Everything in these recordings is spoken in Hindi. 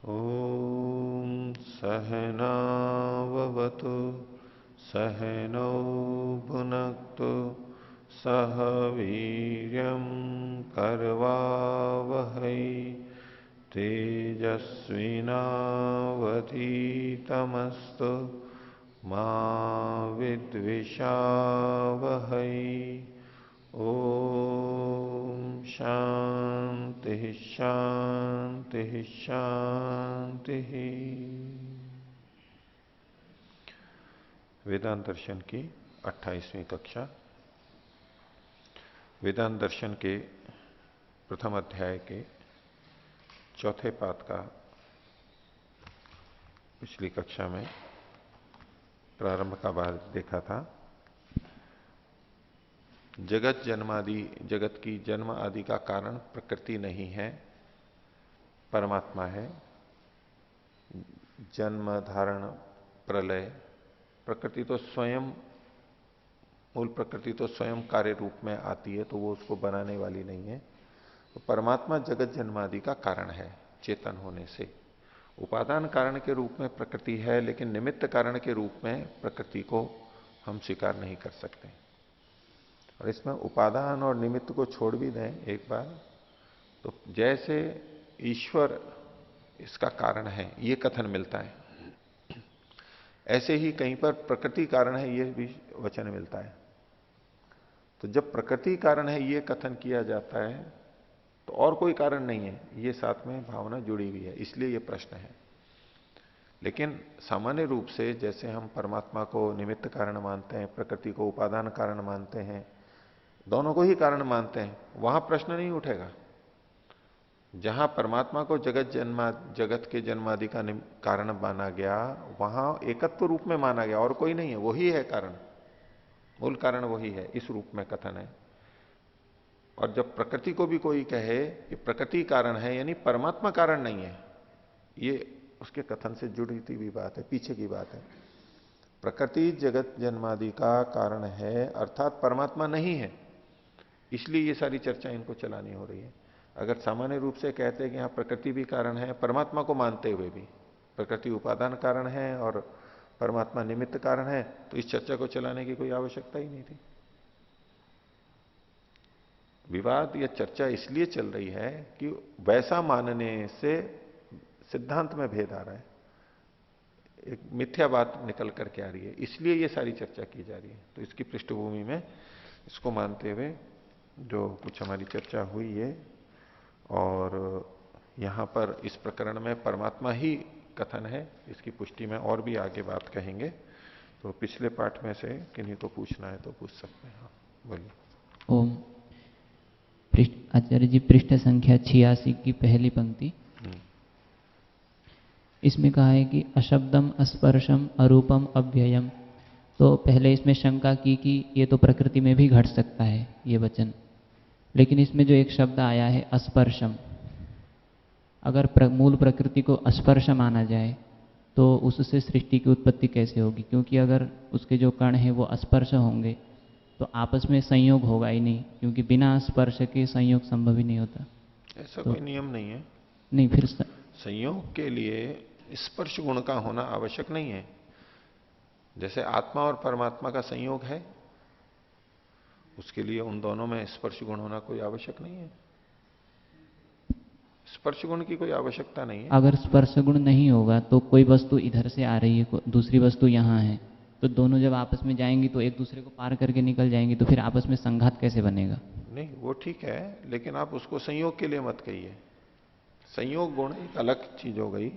ॐ सहनाववतु सहनौ भुनक्तु सह वीर्यं करवावहै तेजस्विनावधीतमस्तु मा विद्विषावहै। ओम शांति शांति शांति। वेदांत दर्शन की 28वीं कक्षा। वेदांत दर्शन के प्रथम अध्याय के चौथे पाद का पिछली कक्षा में प्रारंभ का भाग देखा था। जगत जन्मादि, जगत की जन्म आदि का कारण प्रकृति नहीं है, परमात्मा है। जन्म धारण प्रलय, प्रकृति तो स्वयं, मूल प्रकृति तो स्वयं कार्य रूप में आती है, तो वो उसको बनाने वाली नहीं है। तो परमात्मा जगत जन्मादि का कारण है चेतन होने से। उपादान कारण के रूप में प्रकृति है, लेकिन निमित्त कारण के रूप में प्रकृति को हम स्वीकार नहीं कर सकते। और इसमें उपादान और निमित्त को छोड़ भी दें एक बार, तो जैसे ईश्वर इसका कारण है ये कथन मिलता है, ऐसे ही कहीं पर प्रकृति कारण है ये भी वचन मिलता है। तो जब प्रकृति कारण है ये कथन किया जाता है तो और कोई कारण नहीं है, ये साथ में भावना जुड़ी हुई है, इसलिए ये प्रश्न है। लेकिन सामान्य रूप से जैसे हम परमात्मा को निमित्त कारण मानते हैं, प्रकृति को उपादान कारण मानते हैं, दोनों को ही कारण मानते हैं, वहां प्रश्न नहीं उठेगा। जहां परमात्मा को जगत के जन्मादि का कारण माना गया, वहां एकत्व रूप में माना गया, और कोई नहीं है, वही है कारण, मूल कारण वही है, इस रूप में कथन है। और जब प्रकृति को भी कोई कहे कि प्रकृति कारण है, यानी परमात्मा कारण नहीं है, ये उसके कथन से जुड़ी हुई बात है, पीछे की बात है। प्रकृति जगत जन्मादि का कारण है, अर्थात परमात्मा नहीं है, इसलिए ये सारी चर्चा इनको चलानी हो रही है। अगर सामान्य रूप से कहते हैं कि यहां प्रकृति भी कारण है, परमात्मा को मानते हुए भी प्रकृति उपादान कारण है और परमात्मा निमित्त कारण है, तो इस चर्चा को चलाने की कोई आवश्यकता ही नहीं थी। विवाद या चर्चा इसलिए चल रही है कि वैसा मानने से सिद्धांत में भेद आ रहा है, एक मिथ्या बात निकल करके आ रही है, इसलिए ये सारी चर्चा की जा रही है। तो इसकी पृष्ठभूमि में इसको मानते हुए जो कुछ हमारी चर्चा हुई है, और यहां पर इस प्रकरण में परमात्मा ही कथन है, इसकी पुष्टि में और भी आगे बात कहेंगे। तो पिछले पाठ में से किन्हीं को पूछना है तो पूछ सकते हैं। हाँ बोलिए। ओम। आचार्य जी, पृष्ठ संख्या 86 की पहली पंक्ति, इसमें कहा है कि अशब्दम अस्पर्शम अरूपम अव्ययम। तो पहले इसमें शंका की कि ये तो प्रकृति में भी घट सकता है ये वचन, लेकिन इसमें जो एक शब्द आया है अस्पर्शम, अगर मूल प्रकृति को अस्पर्श माना जाए तो उससे सृष्टि की उत्पत्ति कैसे होगी? क्योंकि अगर उसके जो कण हैं वो अस्पर्श होंगे तो आपस में संयोग होगा ही नहीं, क्योंकि बिना स्पर्श के संयोग संभव ही नहीं होता। ऐसा तो कोई नियम नहीं है। नहीं, फिर संयोग के लिए स्पर्श गुण का होना आवश्यक नहीं है। जैसे आत्मा और परमात्मा का संयोग है, उसके लिए उन दोनों में स्पर्श गुण होना कोई आवश्यक नहीं है। स्पर्श गुण की कोई आवश्यकता नहीं है। अगर स्पर्श गुण नहीं होगा तो कोई वस्तु इधर से आ रही है, दूसरी वस्तु यहाँ है, तो दोनों जब आपस में जाएंगी तो एक दूसरे को पार करके निकल जाएंगी, तो फिर आपस में संघात कैसे बनेगा? नहीं, वो ठीक है, लेकिन आप उसको संयोग के लिए मत कहिए। संयोग गुण एक अलग चीज हो गई,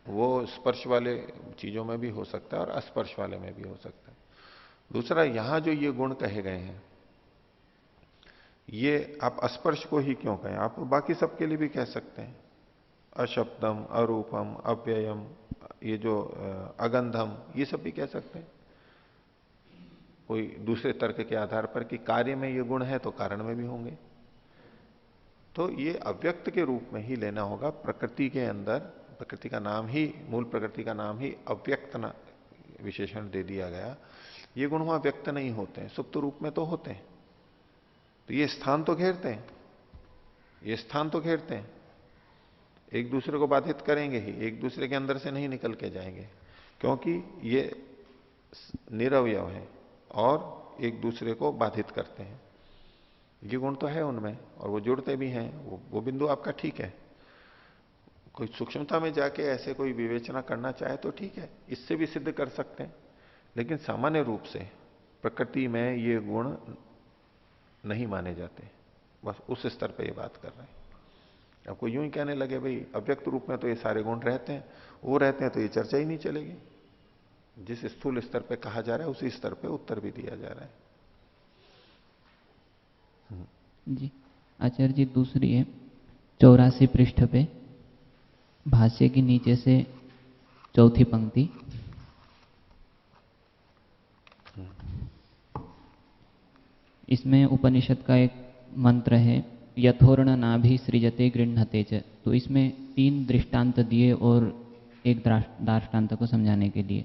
वो स्पर्श वाले चीजों में भी हो सकता है और अस्पर्श वाले में भी हो सकता है। दूसरा, यहां जो ये गुण कहे गए हैं, ये आप अस्पर्श को ही क्यों कहें, आप बाकी सबके लिए भी कह सकते हैं। अशब्दम, अरूपम, अव्ययम, ये जो अगंधम, ये सब भी कह सकते हैं कोई दूसरे तर्क के आधार पर कि कार्य में ये गुण है तो कारण में भी होंगे। तो ये अव्यक्त के रूप में ही लेना होगा। प्रकृति के अंदर, प्रकृति का नाम ही, मूल प्रकृति का नाम ही अव्यक्त विशेषण दे दिया गया। ये गुण वहां व्यक्त नहीं होते हैं, सुप्त रूप में तो होते हैं। तो ये स्थान तो घेरते हैं, ये स्थान तो घेरते हैं। एक दूसरे को बाधित करेंगे ही, एक दूसरे के अंदर से नहीं निकल के जाएंगे, क्योंकि ये निरवयव है और एक दूसरे को बाधित करते हैं। ये गुण तो है उनमें और वो जुड़ते भी हैं, वो बिंदु आपका ठीक है। कोई सूक्ष्मता में जाके ऐसे कोई विवेचना करना चाहे तो ठीक है, इससे भी सिद्ध कर सकते हैं, लेकिन सामान्य रूप से प्रकृति में ये गुण नहीं माने जाते। बस उस स्तर पे ये बात कर रहे हैं। अब कोई यूं ही कहने लगे भाई अव्यक्त रूप में तो ये सारे गुण रहते हैं, वो रहते हैं तो ये चर्चा ही नहीं चलेगी। जिस स्थूल स्तर पे कहा जा रहा है उसी स्तर पे उत्तर भी दिया जा रहा है। जी आचार्य जी, दूसरी है 84 पृष्ठ पे भाष्य की नीचे से चौथी पंक्ति। इसमें उपनिषद का एक मंत्र है, यथोर्ण नाभि सृजते गृह्णते च। तो इसमें 3 दृष्टांत दिए और एक दाष्टांत को समझाने के लिए,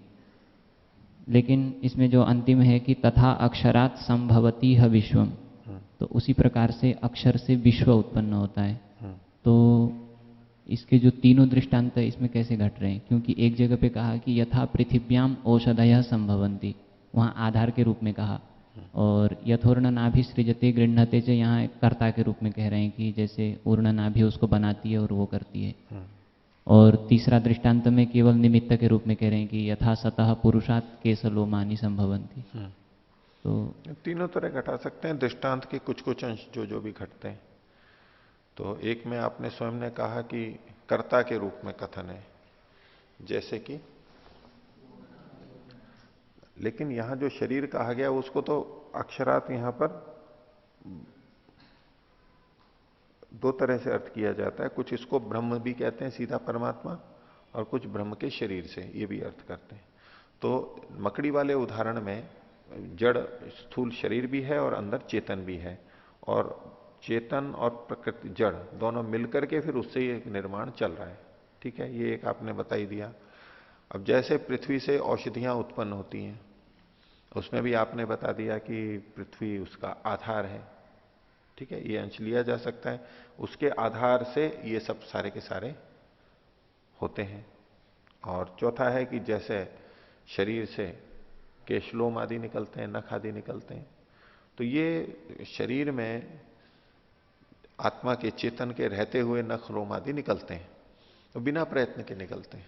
लेकिन इसमें जो अंतिम है कि तथा अक्षरात् संभवती है विश्वम, तो उसी प्रकार से अक्षर से विश्व उत्पन्न होता है। तो इसके जो तीनों दृष्टांत इसमें कैसे घट रहे हैं? क्योंकि एक जगह पे कहा कि यथा पृथिव्याम औषधयः संभवन्ति, वहाँ आधार के रूप में कहा, और यथोर्ण नाभि सृजते गृह्णते च यहाँ कर्ता के रूप में कह रहे हैं कि जैसे उर्ण नाभि उसको बनाती है और वो करती है। और तीसरा दृष्टांत में केवल निमित्त के रूप में कह रहे हैं कि यथा सतः पुरुषात् केसलोमानि संभवन्ति। तो तीनों तरह घटा सकते हैं दृष्टांत के कुछ कुछ अंश जो भी घटते हैं। तो एक में आपने स्वयं ने कहा कि कर्ता के रूप में कथन है, जैसे कि, लेकिन यहां जो शरीर कहा गया उसको तो अक्षरात यहां पर 2 तरह से अर्थ किया जाता है। कुछ इसको ब्रह्म भी कहते हैं सीधा परमात्मा, और कुछ ब्रह्म के शरीर से ये भी अर्थ करते हैं। तो मकड़ी वाले उदाहरण में जड़ स्थूल शरीर भी है और अंदर चेतन भी है, और चेतन और प्रकृति जड़ दोनों मिलकर के फिर उससे ये निर्माण चल रहा है। ठीक है, ये एक आपने बता ही दिया। अब जैसे पृथ्वी से औषधियां उत्पन्न होती हैं, उसमें भी आपने बता दिया कि पृथ्वी उसका आधार है। ठीक है, ये अंश लिया जा सकता है, उसके आधार से ये सब सारे के सारे होते हैं। और चौथा है कि जैसे शरीर से केशलोम आदि निकलते हैं, नख आदि निकलते हैं, तो ये शरीर में आत्मा के चेतन के रहते हुए नख रोम आदि निकलते हैं, तो बिना प्रयत्न के निकलते हैं।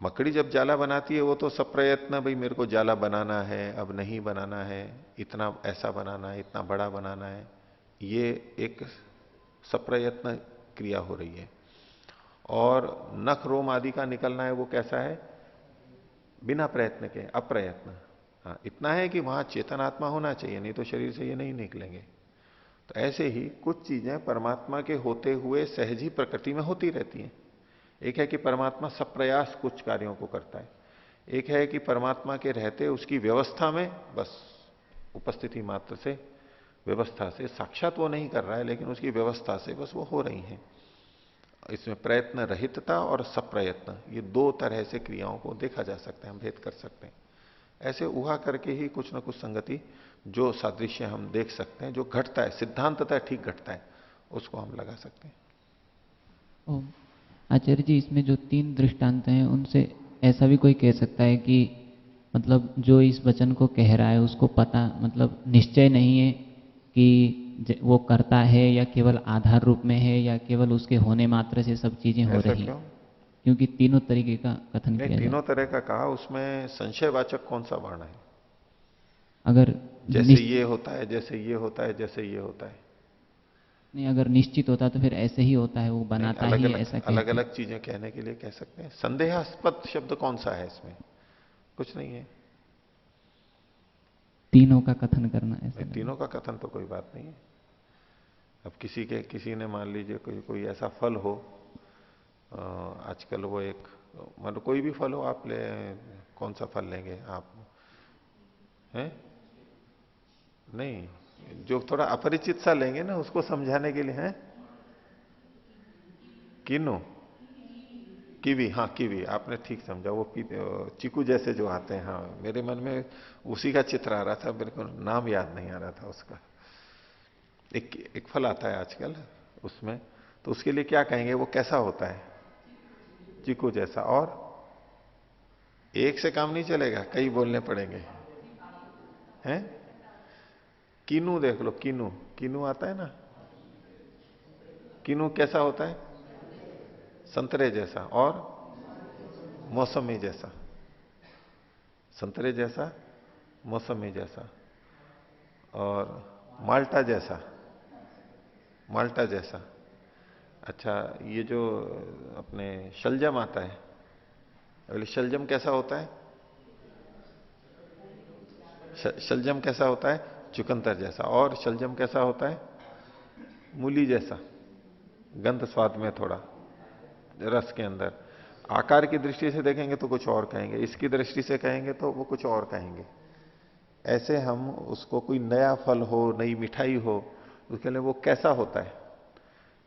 मकड़ी जब जाला बनाती है वो तो सब प्रयत्न, भाई मेरे को जाला बनाना है, अब नहीं बनाना है, इतना ऐसा बनाना है, इतना बड़ा बनाना है, ये एक सप्रयत्न क्रिया हो रही है। और नख रोम आदि का निकलना है वो कैसा है? बिना प्रयत्न के, अप्रयत्न। हाँ, इतना है कि वहां चेतन आत्मा होना चाहिए, नहीं तो शरीर से ये नहीं निकलेंगे। तो ऐसे ही कुछ चीजें परमात्मा के होते हुए सहज ही प्रकृति में होती रहती हैं। एक है कि परमात्मा सप्रयास कुछ कार्यों को करता है, एक है कि परमात्मा के रहते उसकी व्यवस्था में बस उपस्थिति मात्र से, व्यवस्था से, साक्षात वो नहीं कर रहा है लेकिन उसकी व्यवस्था से बस वो हो रही हैं। इसमें प्रयत्न रहितता और सप्रयत्न, ये 2 तरह से क्रियाओं को देखा जा सकता है, हम भेद कर सकते हैं। ऐसे उहा करके ही कुछ ना कुछ संगति, जो सादृश्य हम देख सकते हैं, जो घटता है सिद्धांततः ठीक घटता है, उसको हम लगा सकते हैं। आचार्य जी, इसमें जो 3 दृष्टांत हैं उनसे ऐसा भी कोई कह सकता है कि मतलब जो इस वचन को कह रहा है उसको पता, मतलब निश्चय नहीं है कि वो करता है या केवल आधार रूप में है या केवल उसके होने मात्र से सब चीजें हो रही हैं? क्योंकि तीनों तरीके का कथन किया तीनों तरह का कहा, उसमें संशयवाचक कौन सा वर्ण है? अगर जैसे ये होता है, जैसे ये होता है, जैसे ये होता है, नहीं, अगर निश्चित होता तो फिर ऐसे ही होता है, वो बनाता ही ऐसा। अलग अलग चीजें कहने के लिए कह सकते हैं। संदेहास्पद शब्द कौन सा है इसमें? कुछ नहीं है। तीनों का कथन करना ऐसा, तीनों का कथन तो कोई बात नहीं है। अब किसी ने मान लीजिए कोई ऐसा फल हो, आजकल वो एक, मतलब कोई भी फल हो, आप ले, कौन सा फल लेंगे आप? हैं? नहीं, जो थोड़ा अपरिचित सा लेंगे ना, उसको समझाने के लिए। हैं? किनो? कीवी, हाँ कीवी, आपने ठीक समझा। वो चीकू जैसे जो आते हैं, हाँ, मेरे मन में उसी का चित्र आ रहा था, मेरे को नाम याद नहीं आ रहा था उसका। एक फल आता है आजकल, उसमें तो उसके लिए क्या कहेंगे, वो कैसा होता है? चीकू जैसा। और एक से काम नहीं चलेगा, कई बोलने पड़ेंगे हैं। कीनू देख लो, कीनू, कीनू आता है ना? कीनू कैसा होता है? संतरे जैसा। और मौसमी जैसा। संतरे जैसा, मौसमी जैसा। और माल्टा जैसा, माल्टा जैसा। अच्छा, ये जो अपने शलजम आता है, बोले शलजम कैसा होता है? शलजम कैसा होता है? चुकंदर जैसा। और शलजम कैसा होता है? मूली जैसा, गंध स्वाद में थोड़ा, रस के अंदर। आकार की दृष्टि से देखेंगे तो कुछ और कहेंगे, इसकी दृष्टि से कहेंगे तो वो कुछ और कहेंगे। ऐसे हम उसको, कोई नया फल हो, नई मिठाई हो, उसके लिए वो कैसा होता है?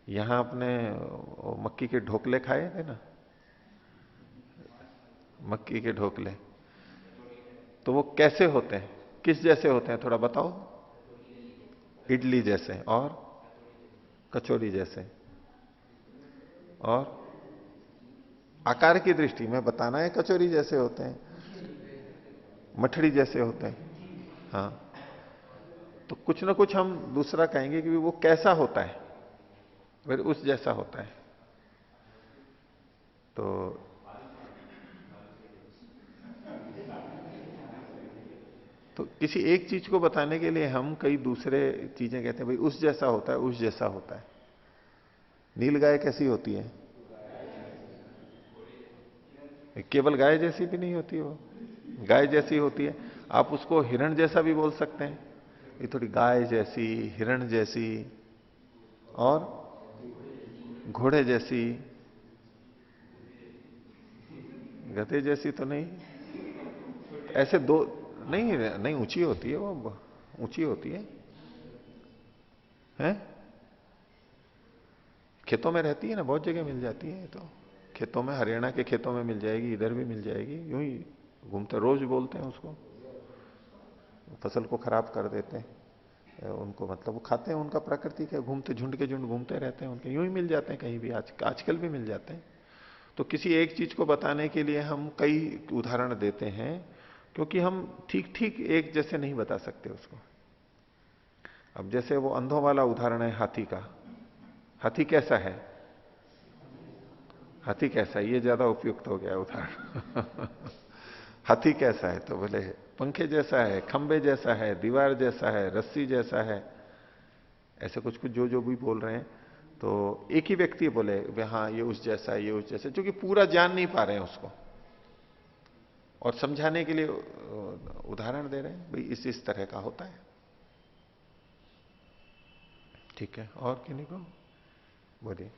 यहां आपने मक्की के ढोकले खाए थे ना, मक्की के ढोकले, तो वो कैसे होते हैं, किस जैसे होते हैं, थोड़ा बताओ। इडली जैसे। और कचौड़ी जैसे। और आकार की दृष्टि में बताना है, कचौरी जैसे होते हैं, मठड़ी जैसे होते हैं। हाँ, तो कुछ ना कुछ हम दूसरा कहेंगे कि वो कैसा होता है, फिर उस जैसा होता है। तो किसी एक चीज को बताने के लिए हम कई दूसरे चीजें कहते हैं, भाई उस जैसा होता है, उस जैसा होता है। नीलगाय कैसी होती है? केवल गाय जैसी भी नहीं होती, वो गाय जैसी होती है। आप उसको हिरण जैसा भी बोल सकते हैं, ये थोड़ी गाय जैसी, हिरण जैसी। और घोड़े जैसी, गधे जैसी तो नहीं। ऐसे दो, नहीं नहीं, ऊंची होती है वो, ऊंची होती है। हैं? खेतों में रहती है ना, बहुत जगह मिल जाती है। तो खेतों में, हरियाणा के खेतों में मिल जाएगी, इधर भी मिल जाएगी, यूं ही घूमते, रोज बोलते हैं उसको। फसल को खराब कर देते हैं उनको, मतलब वो खाते हैं, उनका प्राकृतिक है, घूमते, झुंड के झुंड घूमते रहते हैं उनके, यूं ही मिल जाते हैं कहीं भी, आजकल भी मिल जाते हैं। तो किसी एक चीज को बताने के लिए हम कई उदाहरण देते हैं, क्योंकि हम ठीक ठीक एक जैसे नहीं बता सकते उसको। अब जैसे वो अंधों वाला उदाहरण है हाथी का, हाथी कैसा है? हाथी कैसा है, ये ज्यादा उपयुक्त हो गया उदाहरण। हाथी कैसा है? तो बोले पंखे जैसा है, खंबे जैसा है, दीवार जैसा है, रस्सी जैसा है। ऐसे कुछ कुछ जो जो भी बोल रहे हैं। तो एक ही व्यक्ति बोले हाँ ये उस जैसा है, ये उस जैसा, क्योंकि पूरा जान नहीं पा रहे हैं उसको, और समझाने के लिए उदाहरण दे रहे हैं, भाई इस तरह का होता है। ठीक है, और किन्हीं को बोलिए।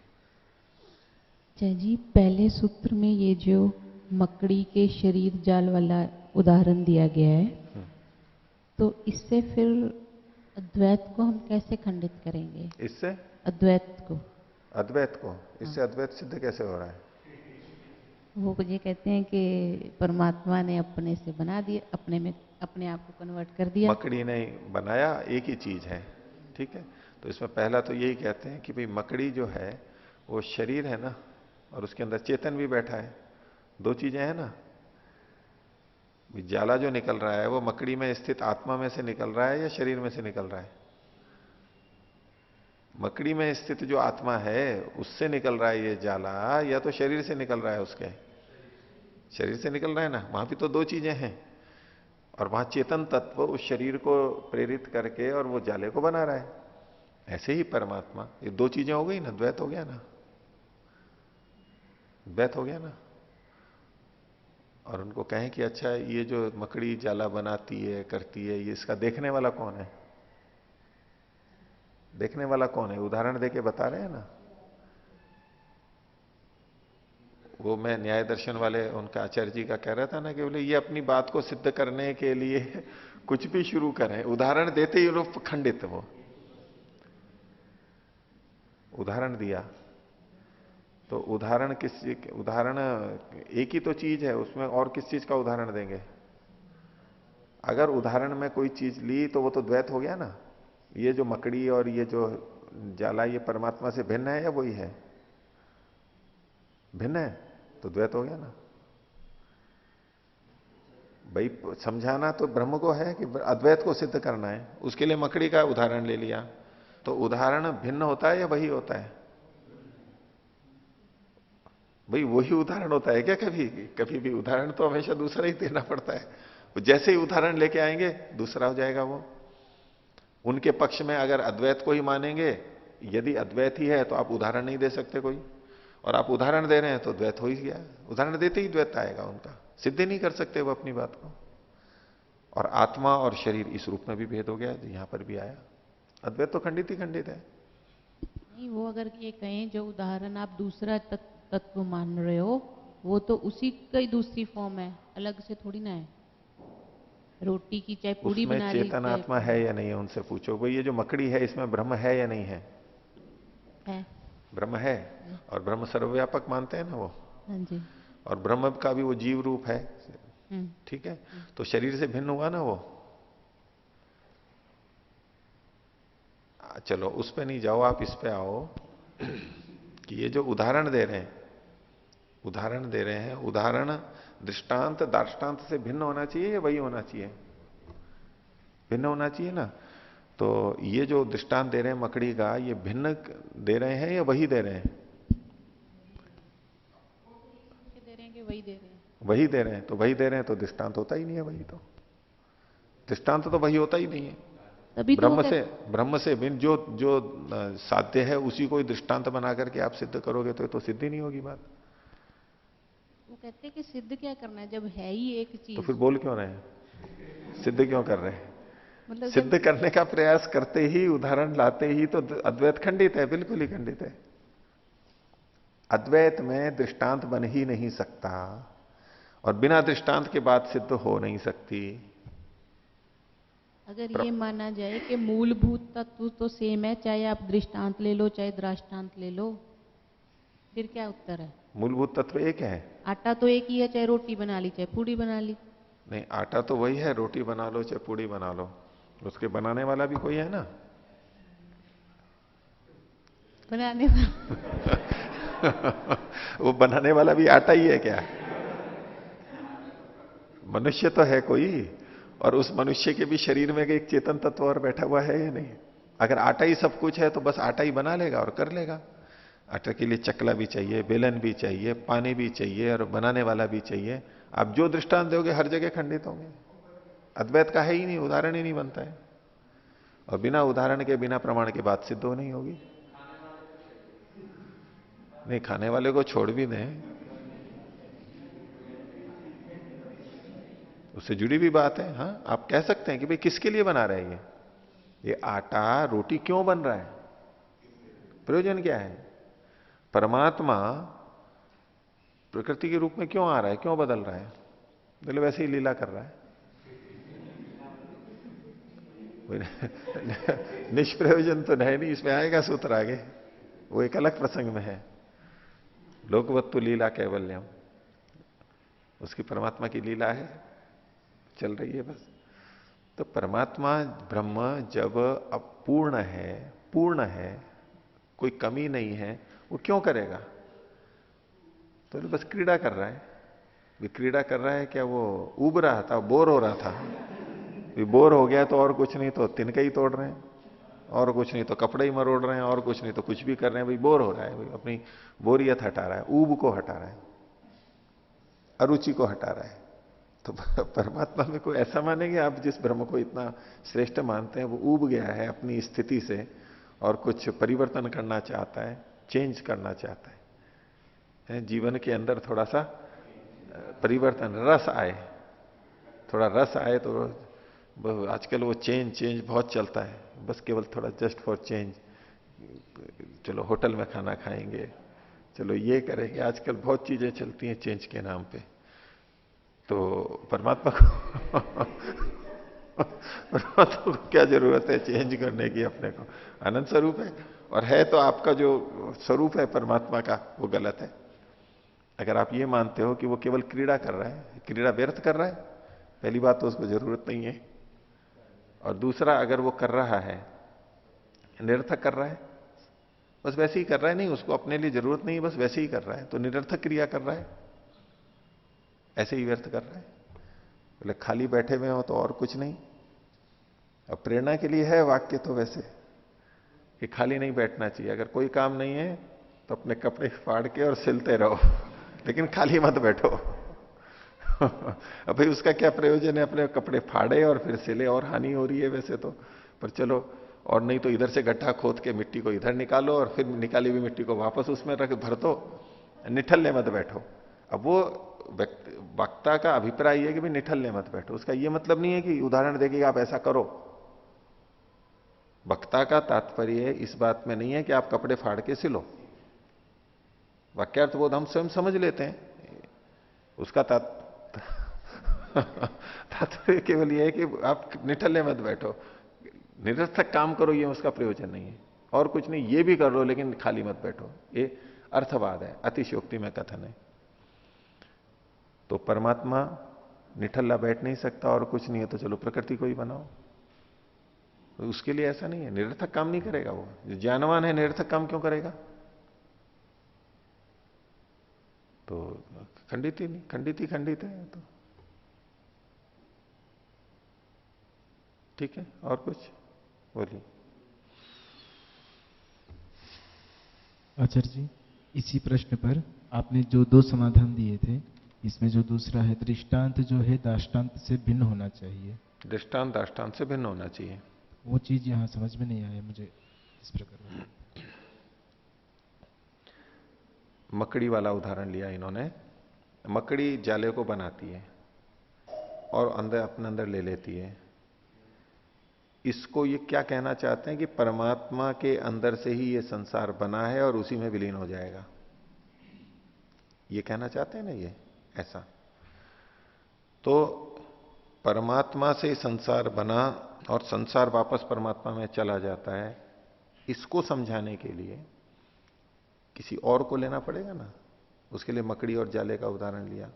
अच्छा जी, पहले सूत्र में ये जो मकड़ी के शरीर जाल वाला उदाहरण दिया गया है, तो इससे फिर अद्वैत को हम कैसे खंडित करेंगे? इससे अद्वैत को, अद्वैत को, इससे अद्वैत सिद्ध कैसे हो रहा है? वो ये कहते हैं कि परमात्मा ने अपने से बना दिया, अपने में अपने आप को कन्वर्ट कर दिया। मकड़ी ने बनाया, एक ही चीज है। ठीक है, तो इसमें पहला तो यही कहते हैं कि भाई मकड़ी जो है वो शरीर है ना, और उसके अंदर चेतन भी बैठा है, दो चीजें हैं ना। जाला जो निकल रहा है वो मकड़ी में स्थित आत्मा में से निकल रहा है या शरीर में से निकल रहा है? मकड़ी में स्थित जो आत्मा है उससे निकल रहा है ये जाला, या तो शरीर से निकल रहा है उसके? शरीर से निकल रहा है ना, वहां भी तो दो चीजें हैं। और वहां चेतन तत्व उस शरीर को प्रेरित करके और वो जाले को बना रहा है। ऐसे ही परमात्मा, ये दो चीजें हो गई ना, द्वैत हो गया ना, द्वैत हो गया ना। और उनको कहें कि अच्छा ये जो मकड़ी जाला बनाती है, करती है, ये इसका देखने वाला कौन है? देखने वाला कौन है? उदाहरण देके बता रहे हैं ना। वो मैं न्याय दर्शन वाले उनका आचार्य जी का कह रहा था ना कि बोले ये अपनी बात को सिद्ध करने के लिए कुछ भी शुरू करें, उदाहरण देते ही लोग खंडित, वो उदाहरण दिया तो उदाहरण किस चीज, उदाहरण एक ही तो चीज है उसमें, और किस चीज का उदाहरण देंगे? अगर उदाहरण में कोई चीज ली तो वो तो द्वैत हो गया ना। ये जो मकड़ी और ये जो जाला ये परमात्मा से भिन्न है या वही है? भिन्न है तो द्वैत हो गया ना। भाई समझाना तो ब्रह्म को है कि अद्वैत को सिद्ध करना है, उसके लिए मकड़ी का उदाहरण ले लिया। तो उदाहरण भिन्न होता है या वही होता है? भाई वही उदाहरण होता है क्या? कभी कभी भी उदाहरण तो हमेशा दूसरा ही देना पड़ता है। जैसे ही उदाहरण लेके आएंगे दूसरा हो जाएगा वो। उनके पक्ष में अगर अद्वैत को ही मानेंगे, यदि अद्वैत ही है तो आप उदाहरण नहीं दे सकते कोई, और आप उदाहरण दे रहे हैं तो द्वैत हो ही गया। उदाहरण देते ही द्वैत आएगा उनका, सिद्ध नहीं कर सकते वो अपनी बात को। और आत्मा और शरीर इस रूप में भी भेद हो गया, यहां पर भी आया। अद्वैत तो खंडित ही खंडित है। नहीं, वो अगर ये कहें जो उदाहरण आप दूसरा तत्व मान रहे हो, वो तो उसी का ही दूसरी फॉर्म है, अलग से थोड़ी ना है। रोटी की चाहे पूरी बना ली, चेतन आत्मा है या नहीं है उनसे पूछो। भाई ये जो मकड़ी है इसमें ब्रह्म है या नहीं है? है। ब्रह्म है। और ब्रह्म सर्वव्यापक मानते हैं ना वो। हाँ जी। और ब्रह्म का भी वो जीव रूप है, ठीक है। तो शरीर से भिन्न हुआ ना वो। चलो उस पे नहीं जाओ, आप इस पे आओ कि ये जो उदाहरण दे रहे हैं, उदाहरण दृष्टांत दार्ष्टान्त से भिन्न होना चाहिए या वही होना चाहिए? भिन्न होना चाहिए ना। तो ये जो दृष्टांत दे रहे हैं मकड़ी का, ये भिन्न दे रहे हैं या वही दे रहे हैं? दे रहे हैं कि वही दे रहे हैं? वही दे रहे हैं। तो वही दे रहे हैं तो दृष्टांत होता ही नहीं है। वही तो दृष्टांत तो वही होता ही नहीं है। तभी तो ब्रह्म से भिन्न जो जो साध्य है उसी को ही दृष्टांत बना करके आप सिद्ध करोगे तो सिद्ध ही नहीं होगी बात। वो कहते हैं कि सिद्ध क्या करना है जब है ही एक चीज। तो फिर बोल क्यों रहे हैं? सिद्ध क्यों कर रहे हैं? मतलब सिद्ध करने का प्रयास करते ही, उदाहरण लाते ही तो अद्वैत खंडित है, बिल्कुल ही खंडित है। अद्वैत में दृष्टांत बन ही नहीं सकता, और बिना दृष्टांत के बात सिद्ध हो नहीं सकती। अगर ये माना जाए कि मूलभूत तत्व तो सेम है, चाहे आप दृष्टांत ले लो चाहे दृष्टांत ले लो, फिर क्या उत्तर है? मूलभूत तत्व एक है। आटा तो एक ही है, चाहे रोटी बना ली चाहे पूड़ी बना ली। नहीं, आटा तो वही है, रोटी बना लो चाहे पूड़ी बना लो, उसके बनाने वाला भी कोई है ना। बनाने वाला वो बनाने वाला भी आटा ही है क्या? मनुष्य तो है कोई, और उस मनुष्य के भी शरीर में एक चेतन तत्व और बैठा हुआ है या नहीं? अगर आटा ही सब कुछ है तो बस आटा ही बना लेगा और कर लेगा। आटा के लिए चकला भी चाहिए, बेलन भी चाहिए, पानी भी चाहिए, और बनाने वाला भी चाहिए। आप जो दृष्टांत दोगे हर जगह खंडित होंगे। अद्वैत का है ही नहीं, उदाहरण ही नहीं बनता है। और बिना उदाहरण के, बिना प्रमाण के बात सिद्ध हो नहीं होगी। नहीं, खाने वाले को छोड़ भी दें, उससे जुड़ी भी बात है। हाँ, आप कह सकते हैं कि भाई किसके लिए बना रहे हैं ये आटा, रोटी क्यों बन रहा है, प्रयोजन क्या है? परमात्मा प्रकृति के रूप में क्यों आ रहा है, क्यों बदल रहा है? मतलब वैसे ही लीला कर रहा है। निष्प्रयोजन तो है नहीं, इसमें आएगा सूत्र आगे, वो एक अलग प्रसंग में है। लोकवत्तु लीला कैवल्यम, उसकी परमात्मा की लीला है, चल रही है बस। तो परमात्मा ब्रह्म जब अपूर्ण है, पूर्ण है, कोई कमी नहीं है, वो क्यों करेगा? तो बस क्रीड़ा कर रहा है। भी क्रीड़ा कर रहा है क्या? वो उब रहा था, बोर हो रहा था, भी बोर हो गया तो और कुछ नहीं तो तिनके ही तोड़ रहे हैं, और कुछ नहीं तो कपड़े ही मरोड़ रहे हैं, और कुछ नहीं तो कुछ भी कर रहे हैं। भाई बोर हो रहा है, भाई अपनी बोरियत हटा रहा है, ऊब को हटा रहा है, अरुचि को हटा रहा है। तो परमात्मा में कोई ऐसा मानेंगे आप, जिस ब्रह्म को इतना श्रेष्ठ मानते हैं, वो ऊब गया है अपनी स्थिति से और कुछ परिवर्तन करना चाहता है, चेंज करना चाहता है, जीवन के अंदर थोड़ा सा परिवर्तन, रस आए, थोड़ा रस आए। तो आजकल वो चेंज बहुत चलता है, बस केवल थोड़ा जस्ट फॉर चेंज, चलो होटल में खाना खाएंगे, चलो ये करेंगे। आजकल बहुत चीजें चलती हैं चेंज के नाम पे। तो परमात्मा को क्या जरूरत है चेंज करने की? अपने को आनंद स्वरूप है, और है तो आपका जो स्वरूप है परमात्मा का, वो गलत है। अगर आप ये मानते हो कि वो केवल क्रीड़ा कर रहा है, क्रीड़ा व्यर्थ कर रहा है, पहली बात तो उसको जरूरत नहीं है। और दूसरा, अगर वो कर रहा है, निरर्थक कर रहा है, बस वैसे ही कर रहा है, नहीं उसको अपने लिए जरूरत नहीं, बस वैसे ही कर रहा है, तो निरर्थक क्रिया कर रहा है, ऐसे ही व्यर्थ कर रहा है। बोले खाली बैठे हुए हो तो और कुछ नहीं। अब प्रेरणा के लिए है वाक्य तो वैसे कि खाली नहीं बैठना चाहिए, अगर कोई काम नहीं है तो अपने कपड़े फाड़ के और सिलते रहो, लेकिन खाली मत बैठो। अब भाई उसका क्या प्रयोजन है, अपने कपड़े फाड़े और फिर सिले, और हानि हो रही है वैसे तो, पर चलो। और नहीं तो इधर से गड्ढा खोद के मिट्टी को इधर निकालो और फिर निकाली हुई मिट्टी को वापस उसमें रख भर दो, निठल्ले मत बैठो। अब वो वक्ता का अभिप्राय है कि भाई निठल्ले मत बैठो, उसका ये मतलब नहीं है कि उदाहरण देके आप ऐसा करो। वक्ता का तात्पर्य इस बात में नहीं है कि आप कपड़े फाड़ के सिलो, वाक्यार्थ बोध हम स्वयं समझ लेते हैं, उसका तात्पर्य केवल यह है कि आप निठल्ले मत बैठो, निरर्थक काम करो, ये उसका प्रयोजन नहीं है, और कुछ नहीं, ये भी कर लो लेकिन खाली मत बैठो, ये अर्थवाद है, अतिशयोक्ति में कथन है। तो परमात्मा निठल्ला बैठ नहीं सकता और कुछ नहीं है, तो चलो प्रकृति को ही बनाओ, तो उसके लिए ऐसा नहीं है, निरर्थक काम नहीं करेगा वो। जो ज्ञानवान है निरर्थक काम क्यों करेगा? तो खंडित ही नहीं, खंडित ही खंडित है तो ठीक है। और कुछ बोलिए। आचार्य जी, इसी प्रश्न पर आपने जो दो समाधान दिए थे, इसमें जो दूसरा है दृष्टांत जो है दाष्टांत से भिन्न होना चाहिए, दृष्टांत दाष्टांत से भिन्न होना चाहिए, वो चीज यहां समझ में नहीं आया मुझे, इस प्रकार। मकड़ी वाला उदाहरण लिया इन्होंने। मकड़ी जाले को बनाती है और अंदर अपने अंदर ले लेती है। इसको ये क्या कहना चाहते हैं कि परमात्मा के अंदर से ही ये संसार बना है और उसी में विलीन हो जाएगा, ये कहना चाहते हैं ना ये ऐसा। तो परमात्मा से संसार बना और संसार वापस परमात्मा में चला जाता है, इसको समझाने के लिए किसी और को लेना पड़ेगा ना, उसके लिए मकड़ी और जाले का उदाहरण लिया।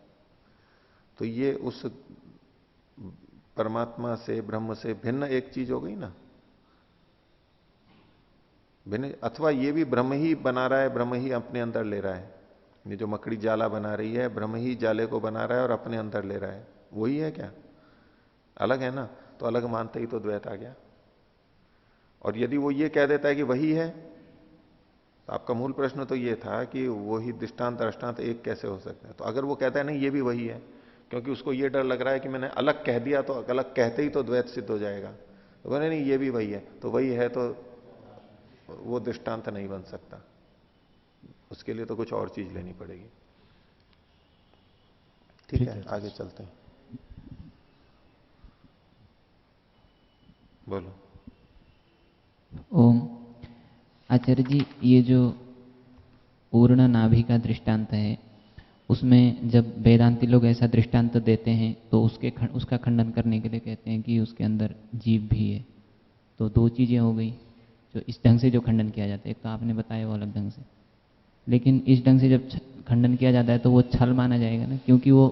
तो ये उस परमात्मा से ब्रह्म से भिन्न एक चीज हो गई ना, भिन्न। अथवा ये भी ब्रह्म ही बना रहा है, ब्रह्म ही अपने अंदर ले रहा है, ये जो मकड़ी जाला बना रही है ब्रह्म ही जाले को बना रहा है और अपने अंदर ले रहा है, वही है क्या? अलग है ना, तो अलग मानते ही तो द्वैत आ गया। और यदि वो ये कह देता है कि वही है, तो आपका मूल प्रश्न तो ये था कि वही दृष्टांत दृष्टांत एक कैसे हो सकते हैं। तो अगर वो कहता है नहीं ये भी वही है, क्योंकि उसको ये डर लग रहा है कि मैंने अलग कह दिया तो अलग कहते ही तो द्वैत सिद्ध हो जाएगा, तो बोले नहीं ये भी वही है, तो वही है तो वो दृष्टांत नहीं बन सकता, उसके लिए तो कुछ और चीज लेनी पड़ेगी। ठीक है, आगे चलते हैं। बोलो। ओम। आचार्य जी, ये जो पूर्ण नाभि का दृष्टांत है, उसमें जब वेदांती लोग ऐसा दृष्टांत देते हैं तो उसका खंडन करने के लिए कहते हैं कि उसके अंदर जीव भी है। तो दो चीजें हो गई जो इस ढंग से जो खंडन किया जाता है, एक तो आपने बताया वो अलग ढंग से, लेकिन इस ढंग से जब खंडन किया जाता है तो वो छल माना जाएगा ना, क्योंकि वो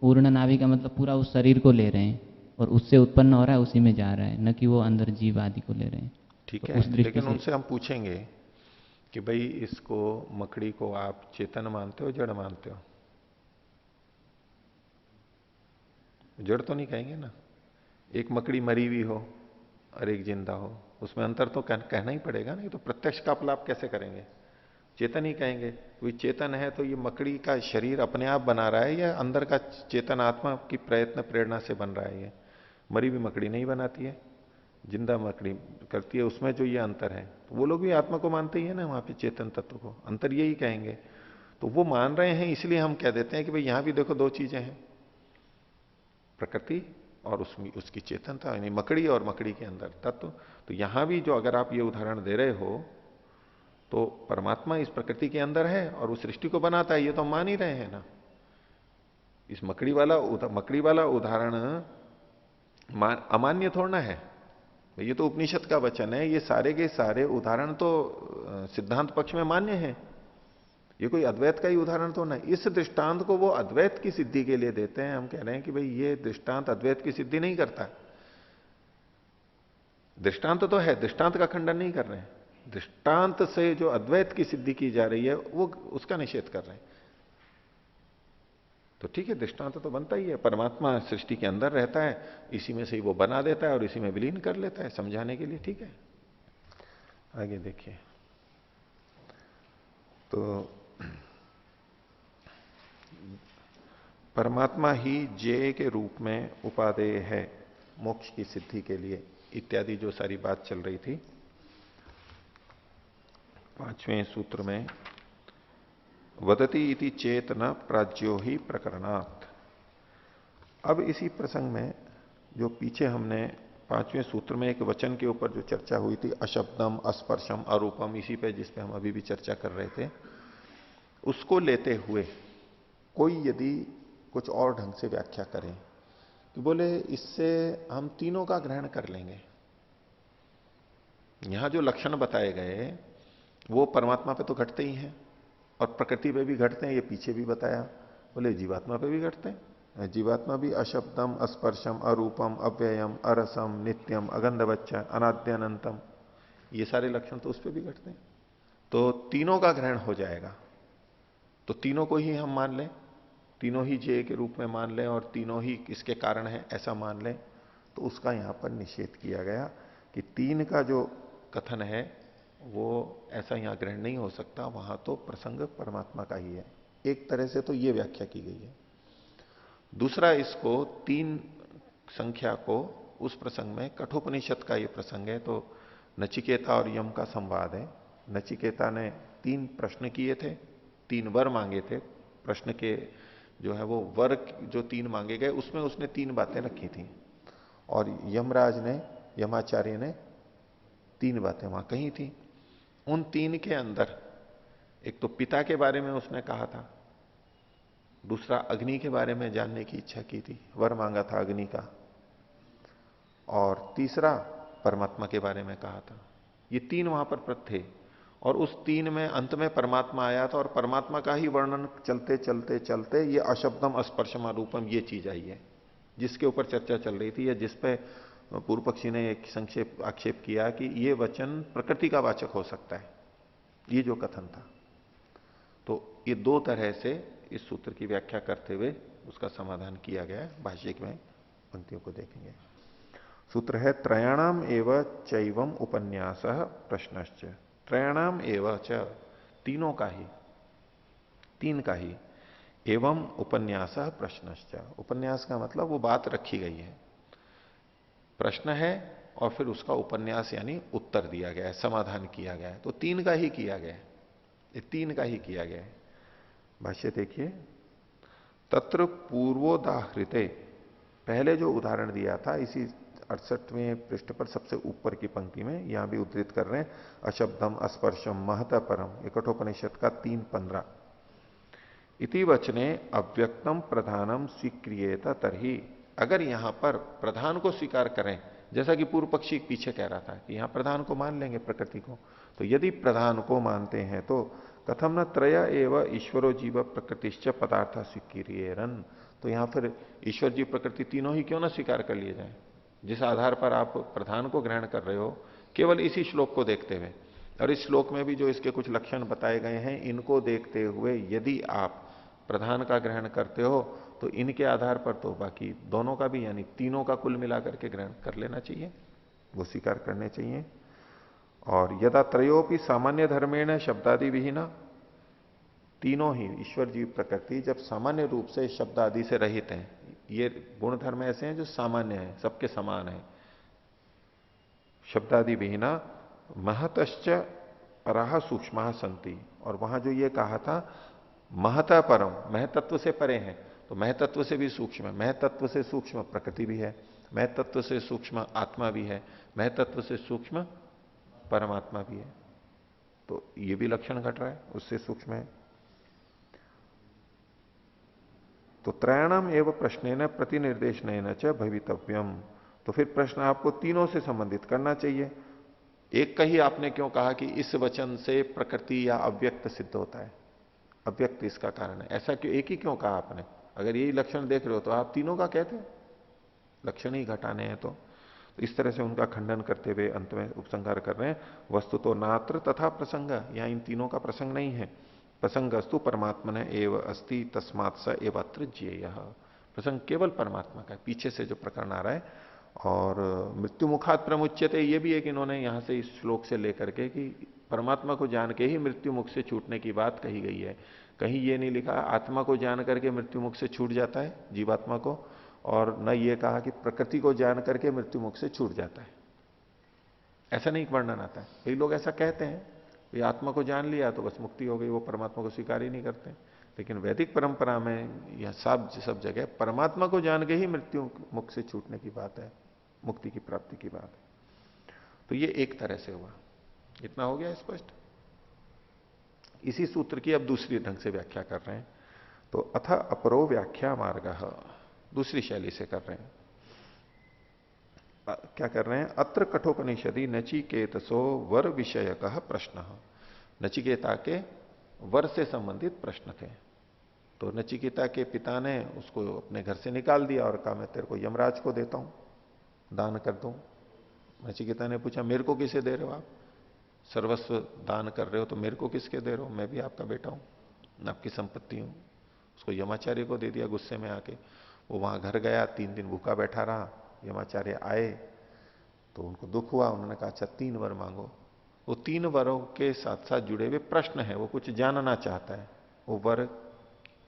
पूर्ण नाभि का मतलब पूरा उस शरीर को ले रहे हैं और उससे उत्पन्न हो रहा है उसी में जा रहा है, न कि वो अंदर जीव आदि को ले रहे हैं। ठीक तो है, उस दृष्टि लेकिन से उनसे हम पूछेंगे कि भाई इसको मकड़ी को आप चेतन मानते हो जड़ मानते हो? जड़ तो नहीं कहेंगे ना, एक मकड़ी मरी हुई हो और एक जिंदा हो, उसमें अंतर तो कहना ही पड़ेगा ना, ये तो प्रत्यक्ष का अपलाप कैसे करेंगे? चेतन ही कहेंगे। कोई चेतन है तो ये मकड़ी का शरीर अपने आप बना रहा है या अंदर का चेतन आत्मा की प्रयत्न प्रेरणा से बन रहा है? ये मरी हुई मकड़ी नहीं बनाती है, जिंदा मकड़ी करती है, उसमें जो ये अंतर है। तो वो लोग भी आत्मा को मानते ही है ना, वहां पे चेतन तत्व को, अंतर यही कहेंगे। तो वो मान रहे हैं, इसलिए हम कह देते हैं कि भाई यहां भी देखो दो चीजें हैं, प्रकृति और उसमें उसकी चेतनता, यानी मकड़ी और मकड़ी के अंदर तत्व। तो यहां भी जो अगर आप ये उदाहरण दे रहे हो तो परमात्मा इस प्रकृति के अंदर है और उस सृष्टि को बनाता है, ये तो हम मान ही रहे हैं ना। इस मकड़ी वाला उदाहरण अमान्य थोड़ा है, ये तो उपनिषद का वचन है, ये सारे के सारे उदाहरण तो सिद्धांत पक्ष में मान्य है, ये कोई अद्वैत का ही उदाहरण तो नहीं। इस दृष्टांत को वो अद्वैत की सिद्धि के लिए देते हैं, हम कह रहे हैं कि भाई ये दृष्टांत अद्वैत की सिद्धि नहीं करता। दृष्टांत तो है, दृष्टांत का खंडन नहीं कर रहे हैं, दृष्टांत से जो अद्वैत की सिद्धि की जा रही है वो उसका निषेध कर रहे हैं। तो ठीक है, दृष्टांत तो बनता ही है, परमात्मा सृष्टि के अंदर रहता है, इसी में से ही वो बना देता है और इसी में विलीन कर लेता है समझाने के लिए, ठीक है। आगे देखिए, तो परमात्मा ही जे के रूप में उपादेय है मोक्ष की सिद्धि के लिए, इत्यादि जो सारी बात चल रही थी 5वें सूत्र में, वदति इति चेत न प्राज्यो ही प्रकरणात्। अब इसी प्रसंग में जो पीछे हमने 5वें सूत्र में एक वचन के ऊपर जो चर्चा हुई थी, अशब्दम, अस्पर्शम, अरूपम, इसी पे जिस पे हम अभी भी चर्चा कर रहे थे, उसको लेते हुए कोई यदि कुछ और ढंग से व्याख्या करें कि बोले इससे हम तीनों का ग्रहण कर लेंगे। यहां जो लक्षण बताए गए वो परमात्मा पे तो घटते ही हैं और प्रकृति पे भी घटते हैं, ये पीछे भी बताया। बोले जीवात्मा पे भी घटते हैं, जीवात्मा भी अशब्दम, अस्पर्शम, अरूपम, अव्ययम, अरसम, नित्यम, अगंधवच्च, अनाद्यनंतम, ये सारे लक्षण तो उस पर भी घटते हैं। तो तीनों का ग्रहण हो जाएगा। तो तीनों को ही हम मान लें, तीनों ही जे के रूप में मान लें और तीनों ही इसके कारण है ऐसा मान लें, तो उसका यहां पर निषेध किया गया कि तीन का जो कथन है वो ऐसा यहां ग्रहण नहीं हो सकता, वहां तो प्रसंग परमात्मा का ही है। एक तरह से तो ये व्याख्या की गई है। दूसरा, इसको तीन संख्या को उस प्रसंग में कठोपनिषद का ये प्रसंग है, तो नचिकेता और यम का संवाद है। नचिकेता ने 3 प्रश्न किए थे, 3 वर मांगे थे। प्रश्न के जो है वो वर जो 3 मांगे गए उसमें उसने 3 बातें रखी थी और यमराज ने, यमाचार्य ने 3 बातें वहां कही थी। उन 3 के अंदर एक तो पिता के बारे में उसने कहा था, दूसरा अग्नि के बारे में जानने की इच्छा की थी, वर मांगा था अग्नि का, और तीसरा परमात्मा के बारे में कहा था। ये 3 वहां पर थे और उस 3 में अंत में परमात्मा आया था और परमात्मा का ही वर्णन चलते चलते चलते ये अशब्दम, अस्पर्शम, अरूपम ये चीज आई है जिसके ऊपर चर्चा चल रही थी, या जिसपे पूर्व पक्षी ने एक संक्षेप आक्षेप किया कि ये वचन प्रकृति का वाचक हो सकता है, ये जो कथन था। तो ये 2 तरह से इस सूत्र की व्याख्या करते हुए उसका समाधान किया गया है। भाष्य में पंक्तियों को देखेंगे। सूत्र है त्रयाणाम एव चैवम उपन्यास प्रश्नश्च। त्रयाणाम एव च, तीनों का ही, 3 का ही, एवं उपन्यास प्रश्नश्च। उपन्यास का मतलब वो बात रखी गई है, प्रश्न है और फिर उसका उपन्यास यानी उत्तर दिया गया है, समाधान किया गया है। तो 3 का ही किया गया है, ये 3 का ही किया गया है। भाष्य देखिए, तत्र पूर्वोदाहृते, पहले जो उदाहरण दिया था इसी 68वें पृष्ठ पर सबसे ऊपर की पंक्ति में, यहां भी उद्धृत कर रहे हैं, अशब्दम, अस्पर्शम, महत परम, ये कठोपनिषद का 3:15। इति वचने अव्यक्तम प्रधानम स्वीक्रियेत तरही, अगर यहां पर प्रधान को स्वीकार करें, जैसा कि पूर्व पक्षी पीछे कह रहा था कि यहां प्रधान को मान लेंगे, प्रकृति को, तो यदि प्रधान को मानते हैं तो कथम न त्रय एव ईश्वरो जीव प्रकृतिश्च पदार्थ स्वीक्रियेरन, तो यहां फिर ईश्वर जीव प्रकृति तीनों ही क्यों ना स्वीकार कर लिए जाए। जिस आधार पर आप प्रधान को ग्रहण कर रहे हो केवल इसी श्लोक को देखते हुए, और इस श्लोक में भी जो इसके कुछ लक्षण बताए गए हैं इनको देखते हुए यदि आप प्रधान का ग्रहण करते हो तो इनके आधार पर तो बाकी दोनों का भी, यानी तीनों का कुल मिलाकर के ग्रहण कर लेना चाहिए, वो स्वीकार करने चाहिए। और यदा त्रयोपि सामान्य धर्मेण शब्दादि विहीना, तीनों ही ईश्वर जीव प्रकृति जब सामान्य रूप से शब्द आदि से रहित हैं, ये गुण धर्म ऐसे हैं जो सामान्य है, सबके समान है, शब्दादि विहीना, महतश्च पराह सूक्ष्म संति, और वहां जो ये कहा था महता परम, महतत्व से परे हैं, तो महतत्व से भी सूक्ष्म है, महतत्व से सूक्ष्म प्रकृति भी है, महतत्व से सूक्ष्म आत्मा भी है, महतत्व से सूक्ष्म परमात्मा भी है, तो ये भी लक्षण घट रहा है, उससे सूक्ष्म है। तो त्रयाणाम एवं प्रश्न प्रतिनिर्देशन च भवितव्यम, तो फिर प्रश्न आपको तीनों से संबंधित करना चाहिए। एक का ही आपने क्यों कहा कि इस वचन से प्रकृति या अव्यक्त सिद्ध होता है, अव्यक्त इसका कारण है, ऐसा क्यों एक ही क्यों कहा आपने? अगर यही लक्षण देख रहे हो तो आप तीनों का कहते, लक्षण ही घटाने हैं। तो तो इस तरह से उनका खंडन करते हुए अंत में उपसंहार कर रहे हैं, वस्तु तो नात्र तथा प्रसंग, यहां इन तीनों का प्रसंग नहीं है। प्रसंग अस्तु परमात्मा ने एव अस्ति तस्मात् स एव अत्र ज्ञेय, प्रसंग केवल परमात्मा का है। पीछे से जो प्रकरण आ रहा है, और मृत्यु मुखात प्रमुच्यते, ये भी एक इन्होंने यहां से इस श्लोक से लेकर के कि परमात्मा को जान के ही मृत्यु मुख से छूटने की बात कही गई है। कहीं ये नहीं लिखा आत्मा को जान करके मृत्यु मुख से छूट जाता है जीवात्मा को, और न ये कहा कि प्रकृति को जान करके मृत्यु मुख से छूट जाता है। ऐसा नहीं वर्णन आता है। कई लोग ऐसा कहते हैं, ये आत्मा को जान लिया तो बस मुक्ति हो गई, वो परमात्मा को स्वीकार ही नहीं करते। लेकिन वैदिक परंपरा में यह सब जगह परमात्मा को जान के ही मृत्यु मुख से छूटने की बात है, मुक्ति की प्राप्ति की बात है। तो ये एक तरह से हुआ। इतना हो गया स्पष्ट। इसी सूत्र की अब दूसरी ढंग से व्याख्या कर रहे हैं। तो अथ अपरो व्याख्या मार्ग, दूसरी शैली से कर रहे हैं। क्या कर रहे हैं? अत्र कठोपनिषदि नचिकेतसो वर विषय का प्रश्न, नचिकेता के वर से संबंधित प्रश्न थे। तो नचिकेता के पिता ने उसको अपने घर से निकाल दिया और कहा मैं तेरे को यमराज को देता हूं, दान कर दूं। नचिकेता ने पूछा मेरे को किसे दे रहे हो आप? सर्वस्व दान कर रहे हो तो मेरे को किसके दे रहे हो? मैं भी आपका बेटा हूं, आपकी संपत्ति हूं। उसको यमाचार्य को दे दिया गुस्से में आके। वो वहां घर गया, 3 दिन भूखा बैठा रहा। यमाचार्य आए तो उनको दुख हुआ, उन्होंने कहा अच्छा 3 वर मांगो। वो 3 वरों के साथ साथ जुड़े हुए प्रश्न है, वो कुछ जानना चाहता है, वो वर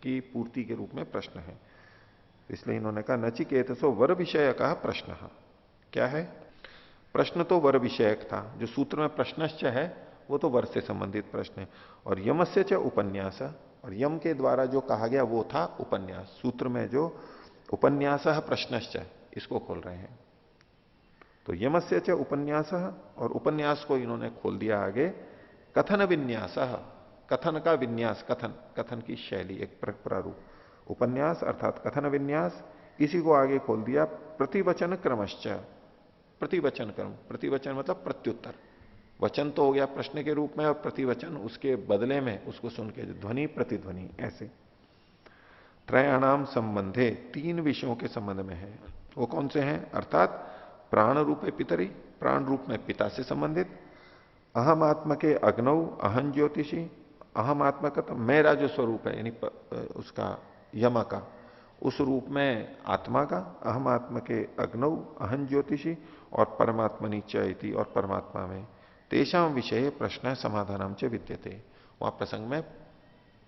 की पूर्ति के रूप में प्रश्न है। इसलिए इन्होंने कहा नचिकेतसो वर विषय का प्रश्न। क्या है प्रश्न? तो वर विषयक था। जो सूत्र में प्रश्नश्च है वो तो वर से संबंधित प्रश्न है। और यमस्य च उपन्यास, और यम के द्वारा जो कहा गया वो था उपन्यास। सूत्र में जो उपन्यास प्रश्नश्च, इसको खोल रहे हैं। तो यमस्य च उपन्यास, और उपन्यास को इन्होंने खोल दिया आगे कथन विन्यास, कथन का विन्यास, कथन की शैली, एक प्रारूप। उपन्यास अर्थात कथन विन्यास, इसी को आगे खोल दिया प्रतिवचन क्रमश्च, प्रतिवचन क्रम। प्रतिवचन मतलब प्रत्युत्तर। वचन तो हो गया प्रश्न के रूप में, और प्रतिवचन उसके बदले में उसको सुन के ध्वनि प्रतिध्वनि, ऐसे। त्रयाणाम संबंधे, 3 विषयों के संबंध में है। वो कौन से हैं? अर्थात प्राण रूपे पितरी, प्राण रूप में पिता से संबंधित। अहम आत्मा के अग्नौ अहं ज्योतिषी, अहम आत्मा का तो मेरा जो स्वरूप है, यानी उसका यमा का, उस रूप में आत्मा का, अहम आत्मा के अग्नौ अहं ज्योतिषी, और परमात्मनि च इति, और परमात्मा में तेषां विषय प्रश्न समाधानम च विद्यते। वहां प्रसंग में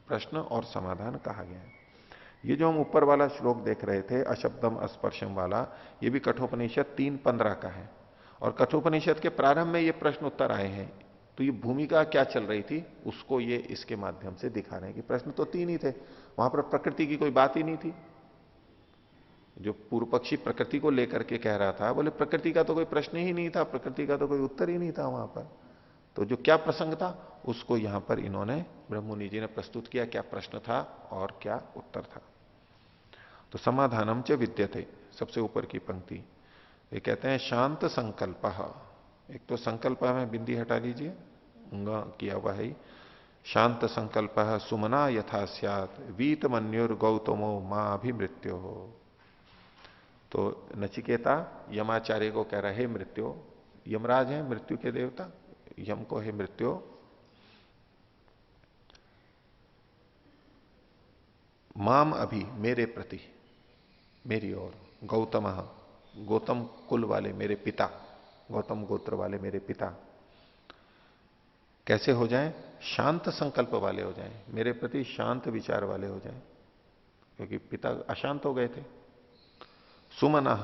प्रश्न और समाधान कहा गया है। ये जो हम ऊपर वाला श्लोक देख रहे थे अशब्दम अस्पर्शम वाला, ये भी कठोपनिषद 3:15 का है। और कठोपनिषद के प्रारंभ में ये प्रश्न उत्तर आए हैं। तो ये भूमिका क्या चल रही थी उसको ये इसके माध्यम से दिखा रहे हैं कि प्रश्न तो 3 ही थे, वहां पर प्रकृति की कोई बात ही नहीं थी। जो पूर्व पक्षी प्रकृति को लेकर के कह रहा था, बोले प्रकृति का तो कोई प्रश्न ही नहीं था, प्रकृति का तो कोई उत्तर ही नहीं था वहां पर। तो जो क्या प्रसंग था उसको यहां पर इन्होंने ब्रह्ममुनि जी ने प्रस्तुत किया, क्या प्रश्न था और क्या उत्तर था। तो समाधानम च विद्यते, सबसे ऊपर की पंक्ति ये कहते हैं शांत संकल्प। एक तो संकल्प में बिंदी हटा लीजिए, उंगा किया हुआ है। शांत संकल्प सुमना यथा स्यात् वीत मन्युर गौतमो मां अभिमृत्यो हो। तो नचिकेता यमाचार्य को कह रहा है मृत्यु, यमराज है मृत्यु के देवता, यम को है मृत्यु, माम अभी मेरे प्रति, मेरी ओर, गौतम, गौतम कुल वाले मेरे पिता, गौतम गोत्र वाले मेरे पिता कैसे हो जाएं? शांत संकल्प वाले हो जाएं, मेरे प्रति शांत विचार वाले हो जाएं, क्योंकि पिता अशांत हो गए थे। सुमना,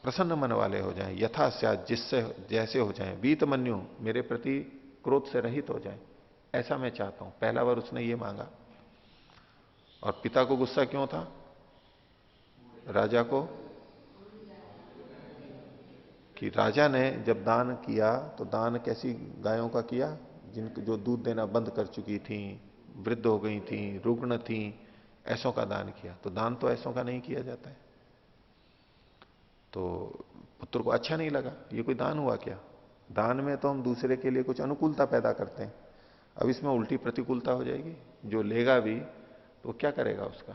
प्रसन्न मन वाले हो जाएं, यथा स्यात्, जिससे जैसे हो जाएं, वीत मन्यु, मेरे प्रति क्रोध से रहित हो जाएं, ऐसा मैं चाहता हूं। पहला बार उसने ये मांगा। और पिता को गुस्सा क्यों था राजा को? कि राजा ने जब दान किया तो दान कैसी गायों का किया? जिनको जो दूध देना बंद कर चुकी थी, वृद्ध हो गई थी, रुग्ण थी, ऐसों का दान किया। तो दान तो ऐसों का नहीं किया जाता है। तो पुत्र को अच्छा नहीं लगा, ये कोई दान हुआ क्या? दान में तो हम दूसरे के लिए कुछ अनुकूलता पैदा करते हैं, अब इसमें उल्टी प्रतिकूलता हो जाएगी। जो लेगा भी तो क्या करेगा उसका?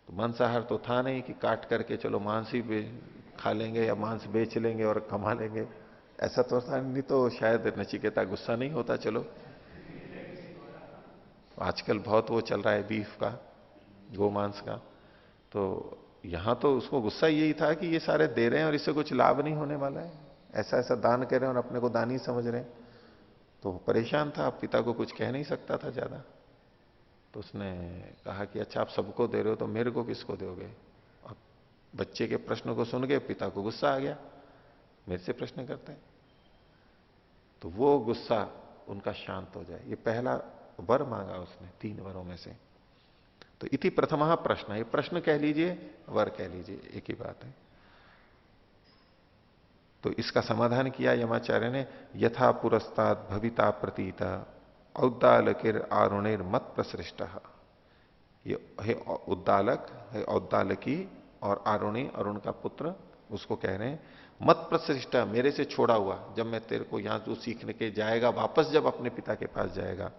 तो मांसाहार तो था नहीं कि काट करके चलो मांस ही खा लेंगे या मांस बेच लेंगे और कमा लेंगे, ऐसा तो था नहीं, तो शायद नचिकेता गुस्सा नहीं होता। चलो आजकल बहुत वो चल रहा है बीफ का, गोमांस का, तो यहां तो उसको गुस्सा यही था कि ये सारे दे रहे हैं और इससे कुछ लाभ नहीं होने वाला है, ऐसा ऐसा दान कर रहे हैं और अपने को दानी समझ रहे हैं। तो परेशान था, पिता को कुछ कह नहीं सकता था ज्यादा। तो उसने कहा कि अच्छा आप सबको दे रहे हो तो मेरे को किसको दोगे। अब बच्चे के प्रश्न को सुन के पिता को गुस्सा आ गया, मेरे से प्रश्न करते हैं। तो वो गुस्सा उनका शांत हो जाए, ये पहला वर मांगा उसने 3 वरों में से। तो इति प्रथम प्रश्न, ये प्रश्न कह लीजिए, वर कह लीजिए, एक ही बात है। तो इसका समाधान किया यमाचार्य ने, यथा पुरस्ताद भविता प्रतीत औद्दालकिर आरुणिर मत प्रसृष्ट। ये है उद्दालक, है औद्दालकी, और आरुणी, अरुण का पुत्र, उसको कह रहे हैं मत प्रसृष्ट, मेरे से छोड़ा हुआ। जब मैं तेरे को यहां तू सीखने के जाएगा, वापस जब अपने पिता के पास जाएगा,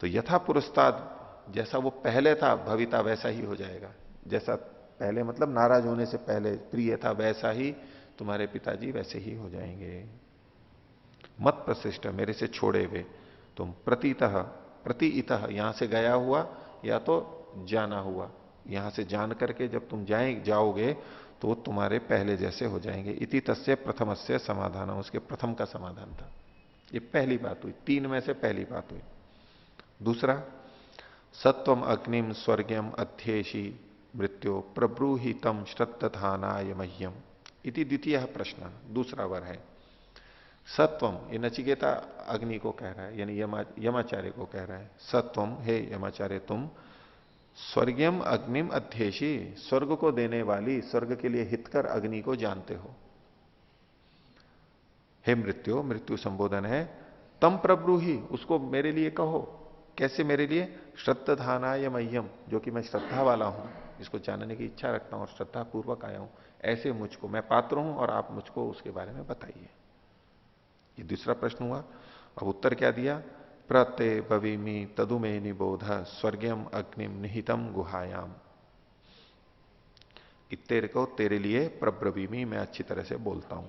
तो यथा पुरस्ताद, जैसा वो पहले था, भविता वैसा ही हो जाएगा। जैसा पहले मतलब नाराज होने से पहले प्रिय था, वैसा ही तुम्हारे पिताजी वैसे ही हो जाएंगे। मत प्रशिष्ट, मेरे से छोड़े हुए तुम, प्रतीतः, प्रतिइतः, यहां से गया हुआ या तो जाना हुआ, यहां से जान करके जब तुम जाओगे तो वो तुम्हारे पहले जैसे हो जाएंगे। इति तस्य प्रथमस्य समाधान, उसके प्रथम का समाधान था। ये पहली बात हुई, 3 में से पहली बात हुई। दूसरा, सत्वम अग्निम स्वर्गम अध्येशी मृत्यो प्रब्रूहितम श्रद्धानाय मह्यम इति द्वितीय प्रश्न, दूसरा वर है। सत्वम, ये नचिकेता अग्नि को कह रहा है, यानी यमाचार्य को कह रहा है, सत्वम, हे यमाचार्य तुम स्वर्गम अग्निम अध्येशी, स्वर्ग को देने वाली, स्वर्ग के लिए हितकर अग्नि को जानते हो। हे मृत्यु, मृत्यु संबोधन है, तम प्रब्रूहि, उसको मेरे लिए कहो। कैसे मेरे लिए? श्रद्धानाय मह्यम, जो कि मैं श्रद्धा वाला हूं, इसको जानने की इच्छा रखता हूं और श्रद्धा पूर्वक आया हूं, ऐसे मुझको, मैं पात्र हूं और आप मुझको उसके बारे में बताइए। ये दूसरा प्रश्न हुआ। अब उत्तर क्या दिया? प्रते भविमी तदुमे निबोध स्वर्गम अग्निम निहितम गुहायाम। तेरे को, तेरे लिए प्रब्रवीमी, मैं अच्छी तरह से बोलता हूं।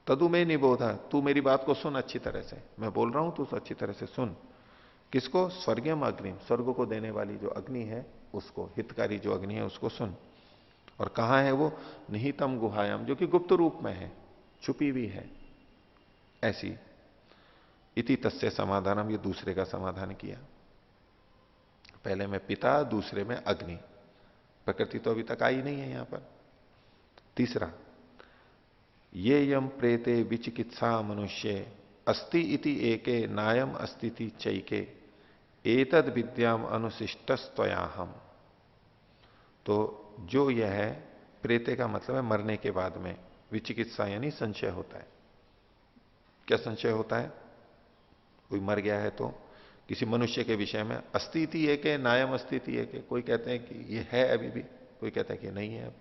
तदुमे निबोध, तू मेरी बात को सुन अच्छी तरह से, मैं बोल रहा हूं तू अच्छी तरह से सुन। किसको? स्वर्गम अग्नि, स्वर्ग को देने वाली जो अग्नि है उसको, हितकारी जो अग्नि है उसको सुन। और कहां है वो? निहितम गुहायाम, जो कि गुप्त रूप में है, छुपी हुई है ऐसी। इति तस्य समाधानम, ये दूसरे का समाधान किया। पहले में पिता, दूसरे में अग्नि, प्रकृति तो अभी तक आई नहीं है यहां पर। तीसरा, ये यम प्रेते विचिकित्सा मनुष्य अस्ति इति एके नायम अस्तिति चैके एतद विद्याम अनुशिष्टस्त्वयाहम। तो जो यह है, प्रेते का मतलब है मरने के बाद में, विचिकित्सा यानी संशय होता है। क्या संशय होता है? कोई मर गया है तो किसी मनुष्य के विषय में, अस्तिति एक है, नायम अस्तिति एक है, कोई कहते हैं कि ये है अभी भी, कोई कहता है कि नहीं है अब।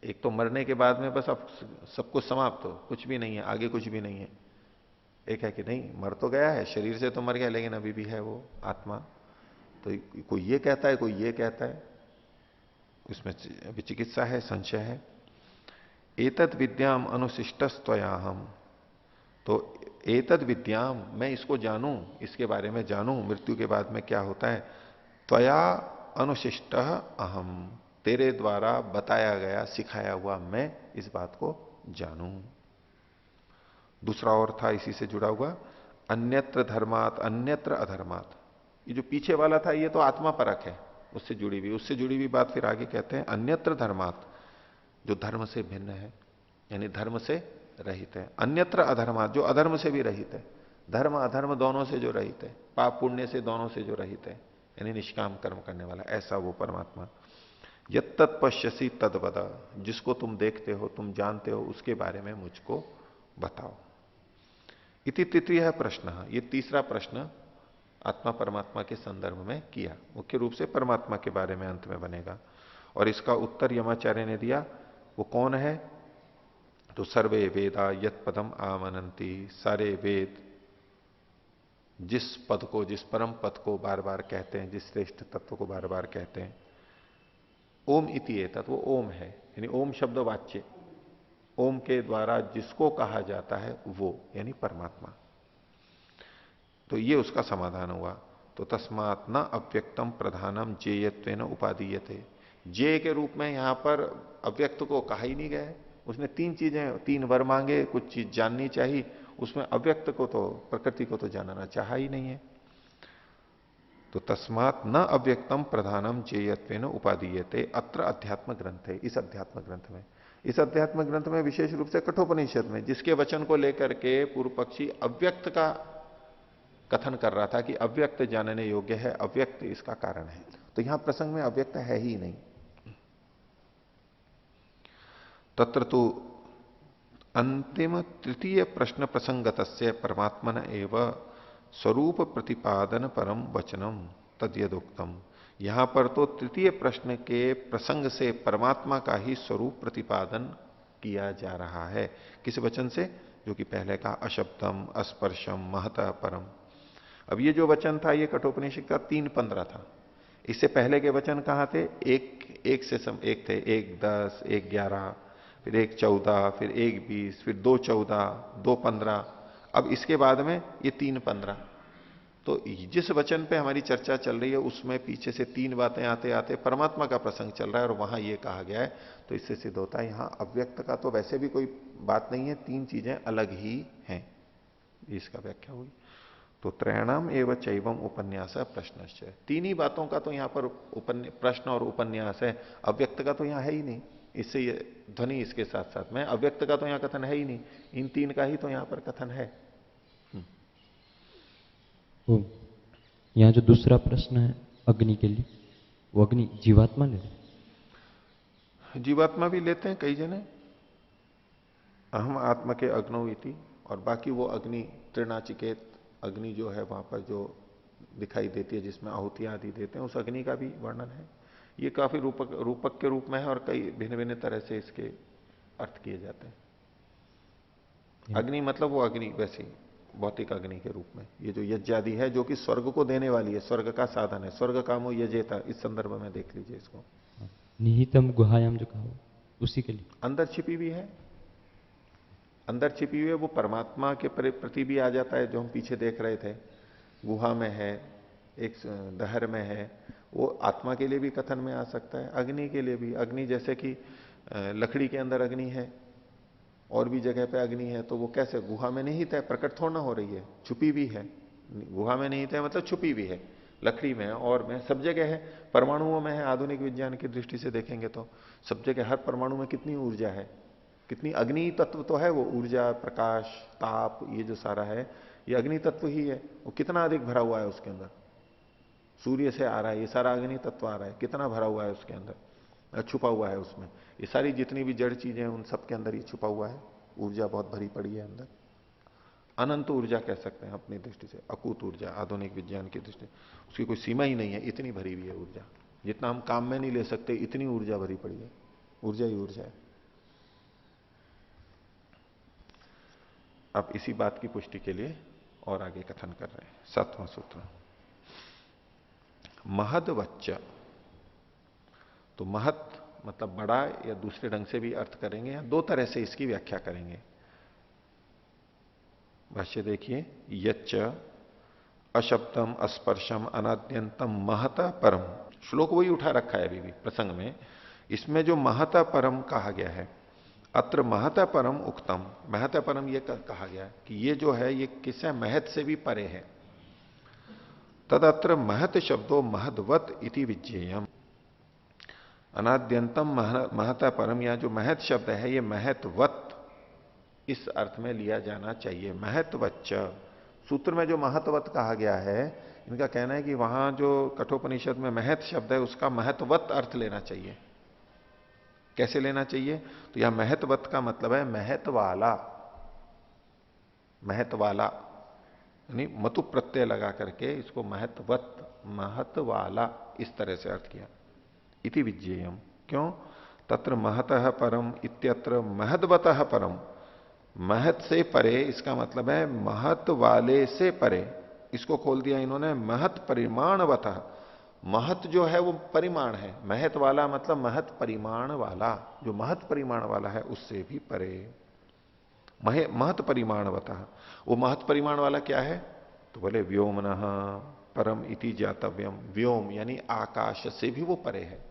एक तो मरने के बाद में बस अब सब कुछ समाप्त हो, कुछ भी नहीं है, आगे कुछ भी नहीं है। एक है कि नहीं, मर तो गया है, शरीर से तो मर गया, लेकिन अभी भी है वो आत्मा। तो कोई ये कहता है, कोई ये कहता है, उसमें विचिकित्सा है, संशय है। एतद विद्याम अनुशिष्टस्त्वयाहम, तो एतद विद्याम, मैं इसको जानूं, इसके बारे में जानूं, मृत्यु के बाद में क्या होता है। त्वया अनुशिष्ट अहम, तेरे द्वारा बताया गया, सिखाया हुआ मैं इस बात को जानूं। दूसरा और था इसी से जुड़ा हुआ, अन्यत्र धर्मात अन्यत्र अधर्मात। ये जो पीछे वाला था ये तो आत्मा परक है, उससे जुड़ी हुई बात फिर आगे कहते हैं, अन्यत्र धर्मात, जो धर्म से भिन्न है, यानी धर्म से रहित है। अन्यत्र अधर्मात, जो अधर्म से भी रहित है, धर्म अधर्म दोनों से जो रहित है, पाप पुण्य से दोनों से जो रहित है, यानी निष्काम कर्म करने वाला, ऐसा वो परमात्मा। यत तत्पश्यसी तद्वद, जिसको तुम देखते हो, तुम जानते हो, उसके बारे में मुझको बताओ। इति तृतीय प्रश्न, ये तीसरा प्रश्न आत्मा परमात्मा के संदर्भ में किया, मुख्य रूप से परमात्मा के बारे में अंत में बनेगा। और इसका उत्तर यमाचार्य ने दिया। वो कौन है? तो सर्वे वेदा यत पदम आमनंती, सारे वेद जिस पद को, जिस परम पद को बार बार कहते हैं, जिस श्रेष्ठ तत्व को बार बार कहते हैं। ओम इति एतत्, वो ओम है, यानी ओम शब्द वाच्य, ओम के द्वारा जिसको कहा जाता है वो, यानी परमात्मा। तो ये उसका समाधान हुआ। तो तस्मात् न अव्यक्तम प्रधानम जेयत्वेन उपादीयते, जे के रूप में यहां पर अव्यक्त को कहा ही नहीं गया। उसने तीन चीजें, तीन वर मांगे, कुछ चीज जाननी चाहिए, उसमें अव्यक्त को तो, प्रकृति को तो जानना चाहा ही नहीं है। तो तस्मात् न अव्यक्तम प्रधानम जेयत्वेन उपादीयते अत्र अध्यात्म ग्रंथ है। इस अध्यात्म ग्रंथ में, इस अध्यात्म ग्रंथ में विशेष रूप से कठोपनिषद में, जिसके वचन को लेकर के पूर्व पक्षी अव्यक्त का कथन कर रहा था कि अव्यक्त जानने योग्य है, अव्यक्त इसका कारण है, तो यहां प्रसंग में अव्यक्त है ही नहीं। तत्र तो अंतिम तृतीय प्रश्न प्रसंगतस्य परमात्मन एव स्वरूप प्रतिपादन परम वचनम तद्यदुक्तम। यहां पर तो तृतीय प्रश्न के प्रसंग से परमात्मा का ही स्वरूप प्रतिपादन किया जा रहा है। किस वचन से? जो कि पहले का अशब्दम अस्पर्शम महतः परम। अब ये जो वचन था ये कठोपनिषद का 3:15 था। इससे पहले के वचन कहां थे? एक थे 1:10, 1:11, फिर 1:14, फिर 1:20, फिर 2:14, 2:15। अब इसके बाद में ये 3:15। तो जिस वचन पे हमारी चर्चा चल रही है उसमें पीछे से 3 बातें आते आते परमात्मा का प्रसंग चल रहा है और वहां ये कहा गया है। तो इससे सिद्ध होता है यहां अव्यक्त का तो वैसे भी कोई बात नहीं है, 3 चीजें अलग ही हैं। इसका व्याख्या हुई। तो त्रयाणाम एवं चैवम उपन्यास प्रश्नश्च, 3 ही बातों का तो यहां पर प्रश्न और उपन्यास है। अव्यक्त का तो यहां है ही नहीं। इससे ये ध्वनि इसके साथ साथ में अव्यक्त का तो यहां कथन है ही नहीं, इन 3 का ही तो यहां पर कथन है। यहाँ जो दूसरा प्रश्न है अग्नि के लिए, वो अग्नि जीवात्मा ले रहे? जीवात्मा भी लेते हैं कई जने, अहम आत्मा के अग्नो इति, और बाकी वो अग्नि त्रिनाचिकेत अग्नि जो है वहां पर जो दिखाई देती है जिसमें आहुतियां आदि देते हैं, उस अग्नि का भी वर्णन है। ये काफी रूपक के रूप में है और कई भिन्न भिन्न तरह से इसके अर्थ किए जाते हैं। अग्नि मतलब वो अग्नि वैसी भौतिक अग्नि के रूप में, ये जो यज्ञादि है जो कि स्वर्ग को देने वाली है, स्वर्ग का साधन है, स्वर्ग कामो यजेता, इस संदर्भ में देख लीजिए इसको। निहितम गुहायाम जो कहा उसी के लिए अंदर छिपी भी है, अंदर छिपी हुई है, वो परमात्मा के प्रति भी आ जाता है। जो हम पीछे देख रहे थे, गुहा में है, एक दहर में है, वो आत्मा के लिए भी कथन में आ सकता है, अग्नि के लिए भी। अग्नि जैसे कि लकड़ी के अंदर अग्नि है, और भी जगह पे अग्नि है, तो वो कैसे गुहा में निहित है, प्रकट थोड़ा ना हो रही है, छुपी भी है। गुहा में निहित है मतलब छुपी भी है, लकड़ी में और में सब जगह है, परमाणुओं में है। आधुनिक विज्ञान की दृष्टि से देखेंगे तो सब जगह, हर परमाणु में कितनी ऊर्जा है, कितनी अग्नि तत्व तो है, वो ऊर्जा, प्रकाश, ताप, ये जो सारा है ये अग्नि तत्व ही है। वो कितना अधिक भरा हुआ है उसके अंदर, सूर्य से आ रहा है, ये सारा अग्नि तत्व आ रहा है, कितना भरा हुआ है उसके अंदर, छुपा हुआ है उसमें। ये सारी जितनी भी जड़ चीजें हैं उन सब के अंदर ही छुपा हुआ है, ऊर्जा बहुत भरी पड़ी है अंदर। अनंत ऊर्जा कह सकते हैं अपनी दृष्टि से, अकूत ऊर्जा आधुनिक विज्ञान की दृष्टि, उसकी कोई सीमा ही नहीं है, इतनी भरी हुई है ऊर्जा, जितना हम काम में नहीं ले सकते इतनी ऊर्जा भरी पड़ी है। ऊर्जा ही ऊर्जा है। अब इसी बात की पुष्टि के लिए और आगे कथन कर रहे हैं। 7वां सूत्र, महद्वच्च। तो महत मतलब बड़ा, या दूसरे ढंग से भी अर्थ करेंगे, या 2 तरह से इसकी व्याख्या करेंगे। भाष्य देखिए, यच्च अशब्दम अस्पर्शम अनाद्यंतम महता परम। श्लोक वही उठा रखा है अभी भी प्रसंग में। इसमें जो महता परम कहा गया है, अत्र महता परम उक्तम, महता परम ये कहा गया कि ये जो है ये किसे महत से भी परे है। तदत्र महत शब्दों महद्वत इति विज्ञेयम। अनाद्यंतम महता परम, या जो महत शब्द है ये महत्वत इस अर्थ में लिया जाना चाहिए। महत्वच्च, सूत्र में जो महत्वत कहा गया है, इनका कहना है कि वहां जो कठोपनिषद में महत शब्द है उसका महत्वत अर्थ लेना चाहिए। कैसे लेना चाहिए? तो यहां महत्वत का मतलब है महत्वाला, महत्वाला, यानी मतु प्रत्यय लगा करके इसको महत्वत, महत्वाला, इस तरह से अर्थ किया। इति विज्ञेयम, क्यों? तत्र महतः परम इत्यत्र महद्वतः परम, महत से परे, इसका मतलब है महत वाले से परे। इसको खोल दिया इन्होंने महत परिमाणवतः, महत जो है वो परिमाण है, महत वाला मतलब महत परिमाण वाला, जो महत परिमाण वाला है उससे भी परे। महत परिमाणवतः, वो महत परिमाण वाला क्या है? तो बोले व्योमनः परम इति ज्ञातव्यम। व्योम यानी आकाश से भी वो परे है।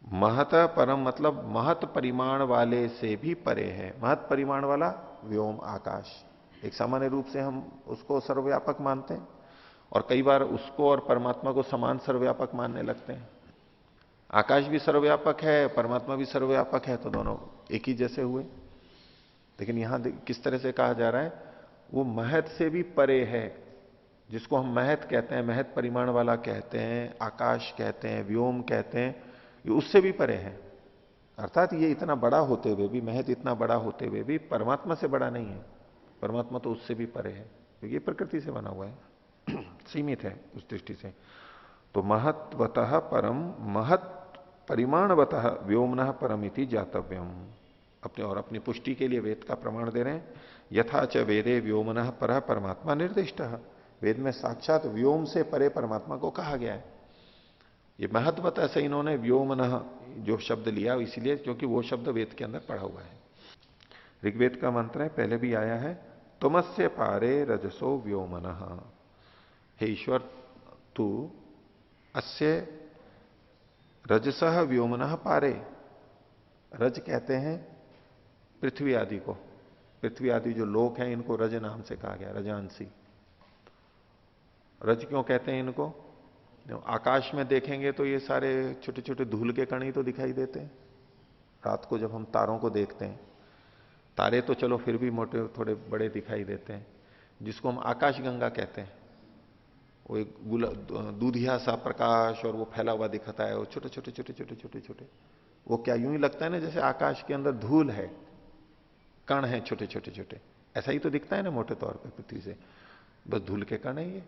महत परम मतलब महत परिमाण वाले से भी परे है। महत परिमाण वाला व्योम आकाश, एक सामान्य रूप से हम उसको सर्वव्यापक मानते हैं और कई बार उसको और परमात्मा को समान सर्वव्यापक मानने लगते हैं। आकाश भी सर्वव्यापक है, परमात्मा भी सर्वव्यापक है, तो दोनों एक ही जैसे हुए। लेकिन यहां किस तरह से कहा जा रहा है? वो महत से भी परे है। जिसको हम महत कहते हैं, महत परिमाण वाला कहते हैं, आकाश कहते हैं, व्योम कहते हैं, ये उससे भी परे है। अर्थात ये इतना बड़ा होते हुए भी, महत इतना बड़ा होते हुए भी परमात्मा से बड़ा नहीं है। परमात्मा तो उससे भी परे है, क्योंकि ये प्रकृति से बना हुआ है, सीमित है उस दृष्टि से। तो महत्वतः परम, महत परिमाणवतः व्योमनः परमिति ज्ञातव्यम। अपने और अपनी पुष्टि के लिए वेद का प्रमाण दे रहे हैं। यथा च वेदे व्योमनः परः परमात्मा निर्दिष्ट। वेद में साक्षात व्योम से परे परमात्मा को कहा गया है। ये महत्वतः से इन्होंने व्योमनः जो शब्द लिया इसलिए क्योंकि वो शब्द वेद के अंदर पढ़ा हुआ है। ऋग्वेद का मंत्र है, पहले भी आया है, तुमस्य पारे रजसो व्योमनः। हे ईश्वर, तू अस्य रजसः व्योमनः पारे। रज कहते हैं पृथ्वी आदि को। पृथ्वी आदि जो लोक हैं इनको रज नाम से कहा गया, रजांसी। रज क्यों कहते हैं इनको? आकाश में देखेंगे तो ये सारे छोटे छोटे धूल के कण ही तो दिखाई देते हैं। रात को जब हम तारों को देखते हैं, तारे तो चलो फिर भी मोटे थोड़े बड़े दिखाई देते हैं। जिसको हम आकाश गंगा कहते हैं, वो एक दूधिया सा प्रकाश और वो फैला हुआ दिखता है, वो छोटे छोटे छोटे छोटे छोटे छोटे, वो क्या यूं ही लगता है ना जैसे आकाश के अंदर धूल है, कण है छोटे छोटे छोटे। ऐसा ही तो दिखता है ना मोटे तौर पे पृथ्वी से, बस धूल के कण है ये।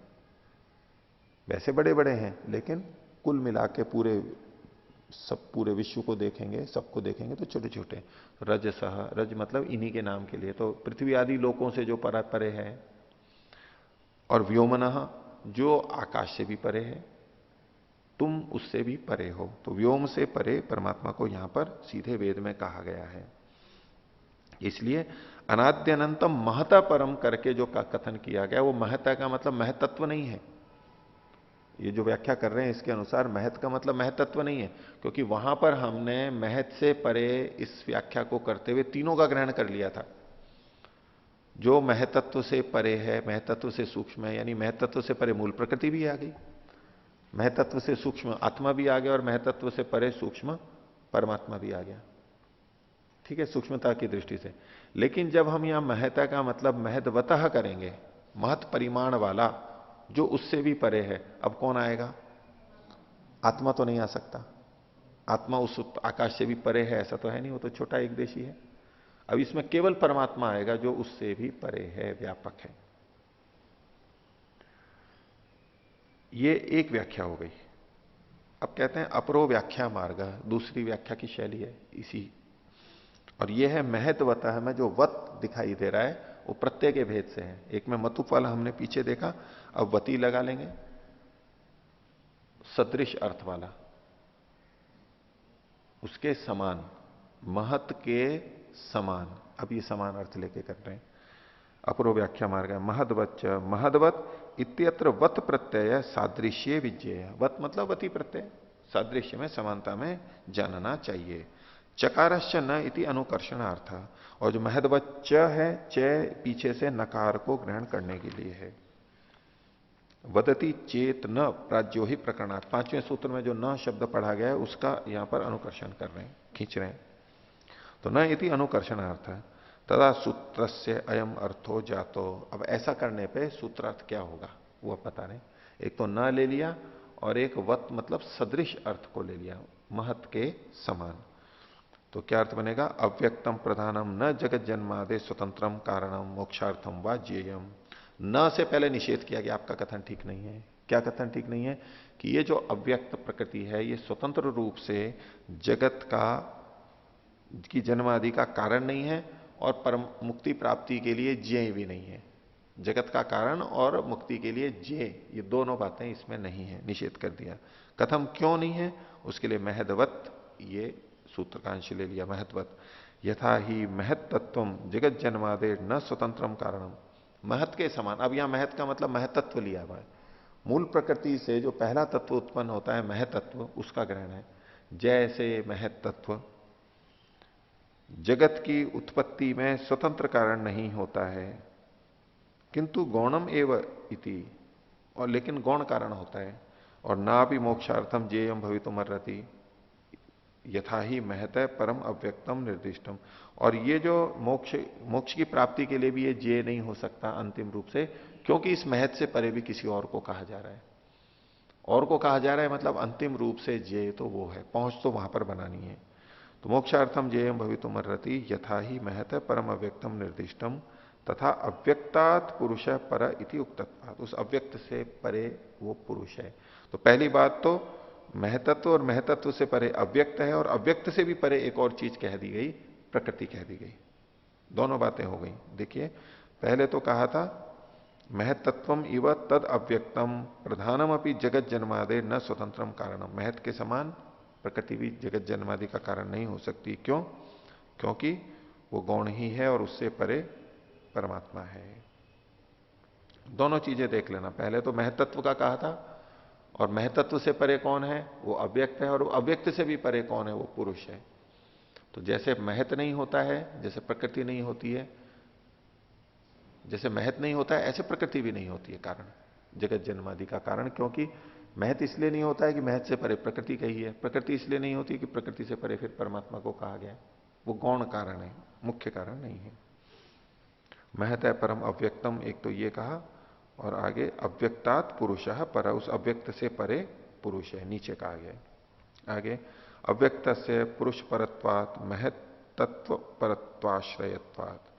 वैसे बड़े बड़े हैं लेकिन कुल मिला के पूरे विश्व को देखेंगे, सबको देखेंगे तो छोटे छोटे। रज सह, रज मतलब इन्हीं के नाम के लिए, तो पृथ्वी आदि लोकों से जो परे है। और व्योमनः जो आकाश से भी परे है, तुम उससे भी परे हो। तो व्योम से परे परमात्मा को यहां पर सीधे वेद में कहा गया है। इसलिए अनाद्यनंतम महता परम करके जो कथन किया गया, वो महता का मतलब महतत्व नहीं है। ये जो व्याख्या कर रहे हैं इसके अनुसार महत का मतलब महतत्व नहीं है, क्योंकि वहां पर हमने महत से परे इस व्याख्या को करते हुए तीनों का ग्रहण कर लिया था। जो महतत्व से परे है, महतत्व से सूक्ष्म है, यानी महतत्व से परे मूल प्रकृति भी आ गई, महतत्व से सूक्ष्म आत्मा भी आ गया और महतत्व से परे सूक्ष्म परमात्मा भी आ गया। ठीक है, सूक्ष्मता की दृष्टि से। लेकिन जब हम यहां महता का मतलब महदवतः करेंगे, महत परिमाण वाला, जो उससे भी परे है, अब कौन आएगा? आत्मा तो नहीं आ सकता। आत्मा उस आकाश से भी परे है ऐसा तो है नहीं, वो तो छोटा एक देशी है। अब इसमें केवल परमात्मा आएगा जो उससे भी परे है, व्यापक है। ये एक व्याख्या हो गई। अब कहते हैं अपरो व्याख्या मार्ग, दूसरी व्याख्या की शैली है इसी। और यह है महत्वतः में जो वत दिखाई दे रहा है वो प्रत्यय के भेद से है। एक में मतुप वाला हमने पीछे देखा, अब वती लगा लेंगे, सदृश अर्थ वाला, उसके समान, महत के समान। अब ये समान अर्थ लेके कर रहे हैं। अपरो व्याख्या मार्ग है महदवच्च महदवत इत्यत्र वत प्रत्यय सादृश्य विज्ञेय। वत मतलब वती प्रत्यय, सादृश्य में समानता में जानना चाहिए। चकारश्च न इति अनुकर्षणार्थ। और जो महदवच्च है, च पीछे से नकार को ग्रहण करने के लिए है। वदति चेत न प्राज्यो ही प्रकरणार्थ। पांचवें सूत्र में जो न शब्द पढ़ा गया है उसका यहां पर अनुकर्षण कर रहे हैं, खींच रहे हैं। तो न इति अनुकर्षणार्थ तदा सूत्र से अयम अर्थो जातो। अब ऐसा करने पे सूत्रार्थ क्या होगा वो अब बता रहे। एक तो न ले लिया और एक वत मतलब सदृश अर्थ को ले लिया, महत के समान। तो क्या अर्थ बनेगा? अव्यक्तम प्रधानम न जगत जन्मादे स्वतंत्रम कारणम मोक्षार्थम वा ज्ञेयम। न से पहले निषेध किया गया, आपका कथन ठीक नहीं है। क्या कथन ठीक नहीं है? कि ये जो अव्यक्त प्रकृति है ये स्वतंत्र रूप से जगत की जन्म आदि का कारण नहीं है और परम मुक्ति प्राप्ति के लिए ज्ञेय भी नहीं है। जगत का कारण और मुक्ति के लिए जे, ये दोनों बातें इसमें नहीं है, निषेध कर दिया। कथम, क्यों नहीं है, उसके लिए महदवत, ये सूत्र का अंश ले लिया, महत्वत। यथा ही महत तत्वम जगत जन्मादे न स्वतंत्रम कारणम, महत के समान। अब यहां महत का मतलब महतत्व लिया हुआ है, मूल प्रकृति से जो पहला तत्व उत्पन्न होता है महतत्व, उसका ग्रहण है। जैसे महत तत्व जगत की उत्पत्ति में स्वतंत्र कारण नहीं होता है, किंतु गौणम एव इति, और लेकिन गौण कारण होता है। और ना भी मोक्षार्थम जेयम भवितुम अर्हति यथा ही महत परम अव्यक्तम निर्दिष्टम। और ये जो मोक्ष, मोक्ष की प्राप्ति के लिए भी ये जे नहीं हो सकता अंतिम रूप से, क्योंकि इस महत से परे भी किसी और को कहा जा रहा है। और को कहा जा रहा है मतलब अंतिम रूप से जे तो वो है, पहुंच तो वहां पर बनानी है। तो मोक्षार्थम जेयम भवितुम अर्हति यथा ही महत परम अव्यक्तम निर्दिष्टम तथा अव्यक्तात् पुरुष पर इति उक्तत्वात्, उस अव्यक्त से परे वो पुरुष है। तो पहली बात तो महतत्व और महतत्व से परे अव्यक्त है, और अव्यक्त से भी परे एक और चीज कह दी गई, प्रकृति कह दी गई। दोनों बातें हो गई। देखिए पहले तो कहा था महतत्वम इव तद अव्यक्तम प्रधानम अपनी जगत जन्मादे न स्वतंत्रम कारणम, महत के समान प्रकृति भी जगत जन्मादि का कारण नहीं हो सकती। क्यों? क्योंकि वो गौण ही है और उससे परे परमात्मा है। दोनों चीजें देख लेना, पहले तो महतत्व का कहा था, और महतत्व से परे कौन है, वो अव्यक्त है, और वो अव्यक्त से भी परे कौन है, वो पुरुष है। तो जैसे महत नहीं होता है, जैसे प्रकृति नहीं होती है, जैसे महत नहीं होता है ऐसे प्रकृति भी नहीं होती है कारण, जगत जन्मादि का कारण। क्योंकि महत इसलिए नहीं होता है कि महत से परे प्रकृति कही है, प्रकृति इसलिए नहीं होती कि प्रकृति से परे फिर परमात्मा को कहा गया, वो गौण कारण है, मुख्य कारण नहीं है। महत है परम अव्यक्तम, एक तो ये कहा, और आगे अव्यक्तात् पुरुषः पर, उस अव्यक्त से परे पुरुष है, नीचे कहा गया। आगे अव्यक्त से पुरुष परत्वात् महत तत्व परत्वाश्रयत्वात्,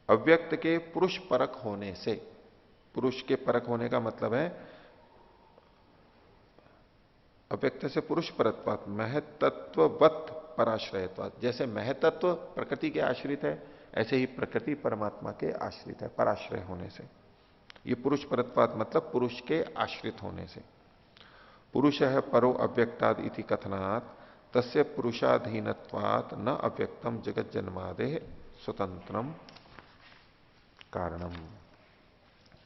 अव्यक्त के पुरुष परक होने से, पुरुष के परक होने का मतलब है अव्यक्त से पुरुष परत्वात् महतत्ववत पराश्रयत्वात्, जैसे महतत्व प्रकृति के आश्रित है, ऐसे ही प्रकृति परमात्मा के आश्रित है, पराश्रय होने से। ये पुरुष परत्वात् मतलब पुरुष के आश्रित होने से। पुरुष है परो अव्यक्ताद इति कथनात् तस्य पुरुषाधीनत्वात् न अव्यक्तम जगत जन्मादे स्वतंत्रम कारणम।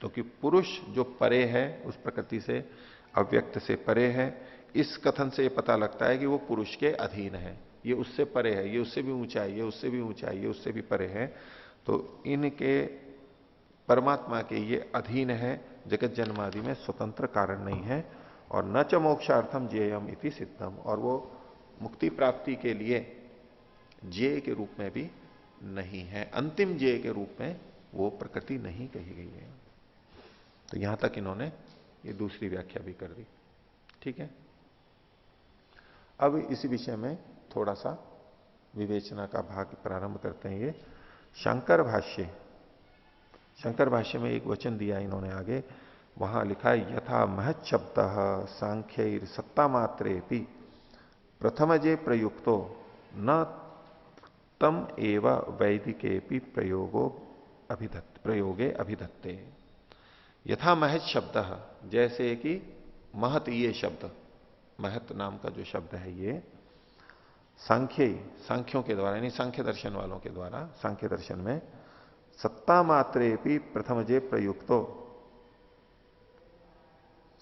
तो कि पुरुष जो परे है उस प्रकृति से, अव्यक्त से परे है, इस कथन से पता लगता है कि वो पुरुष के अधीन है, ये उससे परे है, ये उससे भी ऊंचा है, ये उससे भी ऊंचा है, ये उससे भी परे है। तो इनके परमात्मा के ये अधीन है, जगत जन्मादि में स्वतंत्र कारण नहीं है। और न च मोक्षार्थम जेयम इति सिद्धम, और वो मुक्ति प्राप्ति के लिए जेय के रूप में भी नहीं है, अंतिम जेय के रूप में वो प्रकृति नहीं कही गई है। तो यहां तक इन्होंने ये दूसरी व्याख्या भी कर दी। ठीक है, अब इसी विषय में थोड़ा सा विवेचना का भाग प्रारंभ करते हैं। ये शंकर भाष्य, शंकर भाष्य में एक वचन दिया इन्होंने आगे, वहां लिखा है यथा महत् शब्द सांख्य सत्ता मात्रे प्रथमजे प्रयुक्तो न तम एव वैदिके प्रयोगे अभिधत्ते। यथा महत् शब्द, जैसे कि महत ये शब्द, महत नाम का जो शब्द है ये सांख्यों के द्वारा, यानी सांख्य दर्शन वालों के द्वारा, सांख्य दर्शन में सत्ता मात्रे प्रथमजे प्रयुक्तो,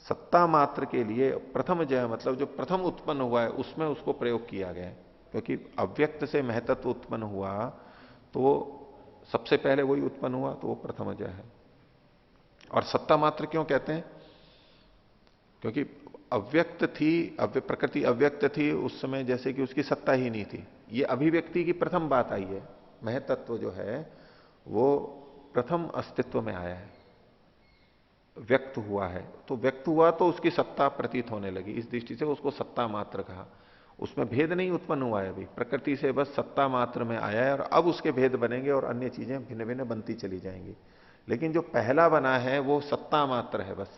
सत्ता मात्र के लिए प्रथम जय मतलब जो प्रथम उत्पन्न हुआ है उसमें उसको प्रयोग किया गया है। क्योंकि अव्यक्त से महतत्व उत्पन्न हुआ तो वो सबसे पहले वही उत्पन्न हुआ, तो वो प्रथम जय है। और सत्ता मात्र क्यों कहते हैं? क्योंकि अव्यक्त थी, प्रकृति अव्यक्त थी उस समय, जैसे कि उसकी सत्ता ही नहीं थी। ये अभिव्यक्ति की प्रथम बात आई है, महतत्व जो है वो प्रथम अस्तित्व में आया है, व्यक्त हुआ है। तो व्यक्त हुआ तो उसकी सत्ता प्रतीत होने लगी, इस दृष्टि से उसको सत्ता मात्र कहा। उसमें भेद नहीं उत्पन्न हुआ है अभी, प्रकृति से बस सत्ता मात्र में आया है, और अब उसके भेद बनेंगे और अन्य चीजें भिन्न भिन्न बनती चली जाएंगी। लेकिन जो पहला बना है वो सत्ता मात्र है, बस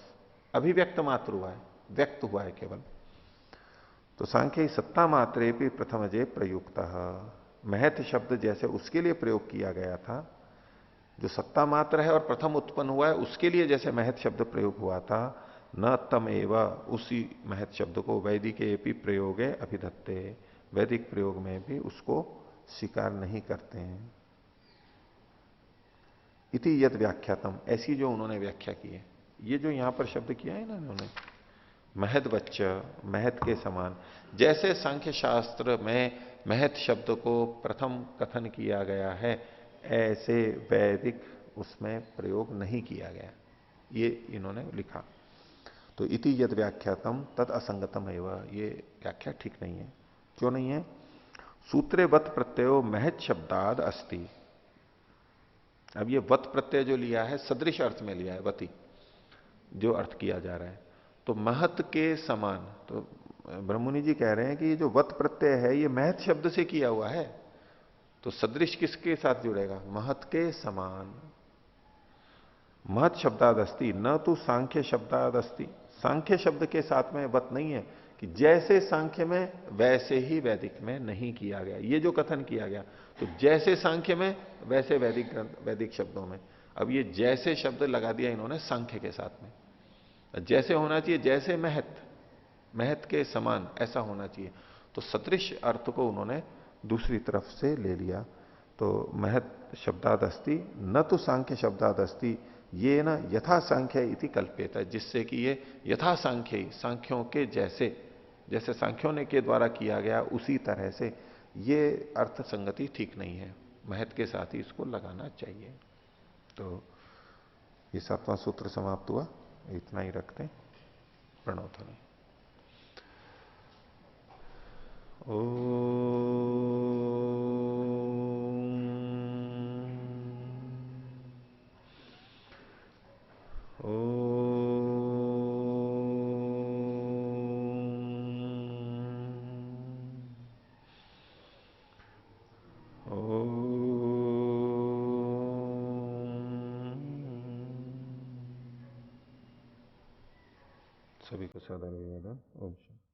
अभिव्यक्त मात्र हुआ है, व्यक्त हुआ है केवल। तो सांख्य सत्ता मात्रे भी प्रथम जय प्रयुक्त, महत शब्द जैसे उसके लिए प्रयोग किया गया था, जो सत्ता मात्र है और प्रथम उत्पन्न हुआ है उसके लिए जैसे महत शब्द प्रयोग हुआ था, न तम एवा, उसी महत शब्द को वैदिक एपी प्रयोगे अभिधत्ते, वैदिक प्रयोग में भी उसको स्वीकार नहीं करते हैं। इति यद व्याख्यातम, ऐसी जो उन्होंने व्याख्या की है, ये जो यहां पर शब्द किया है ना उन्होंने, महद बच्च, महत के समान, जैसे सांख्य शास्त्र में महत शब्द को प्रथम कथन किया गया है, ऐसे वैदिक उसमें प्रयोग नहीं किया गया, ये इन्होंने लिखा। तो इति यद व्याख्यातम तद असंगतम एवं, ये व्याख्या ठीक नहीं है। क्यों नहीं है? सूत्रे वत प्रत्ययो महत शब्दाद अस्ति। अब ये वत प्रत्यय जो लिया है सदृश अर्थ में लिया है, वती जो अर्थ किया जा रहा है, तो महत के समान, तो ब्रह्ममुनि जी कह रहे हैं कि ये जो वत प्रत्यय है ये महत शब्द से किया हुआ है, तो सदृश किसके साथ जुड़ेगा? महत के समान। महत शब्दाद अस्ति न तो सांख्य शब्दाद अस्ति, सांख्य शब्द के साथ में वत नहीं है कि जैसे सांख्य में वैसे ही वैदिक में नहीं किया गया, ये जो कथन किया गया, तो जैसे सांख्य में वैसे वैदिक वैदिक शब्दों में। अब ये जैसे शब्द लगा दिया इन्होंने सांख्य के साथ में, जैसे होना चाहिए जैसे महत, महत के समान ऐसा होना चाहिए, तो सदृश अर्थ को उन्होंने दूसरी तरफ से ले लिया। तो महत शब्दाद अस्ति न तो सांख्य शब्दाद अस्ति, ये ना यथा सांख्य इति कल्पित है, जिससे कि ये यथा सांख्य ही, सांख्यों के जैसे, जैसे सांख्यों ने के द्वारा किया गया उसी तरह से, ये अर्थ संगति ठीक नहीं है, महत के साथ ही इसको लगाना चाहिए। तो ये 7वां सूत्र समाप्त हुआ, इतना ही रखते हैं। प्रणव ध्वनि। सभी को सादर विवादन। ओम शांति।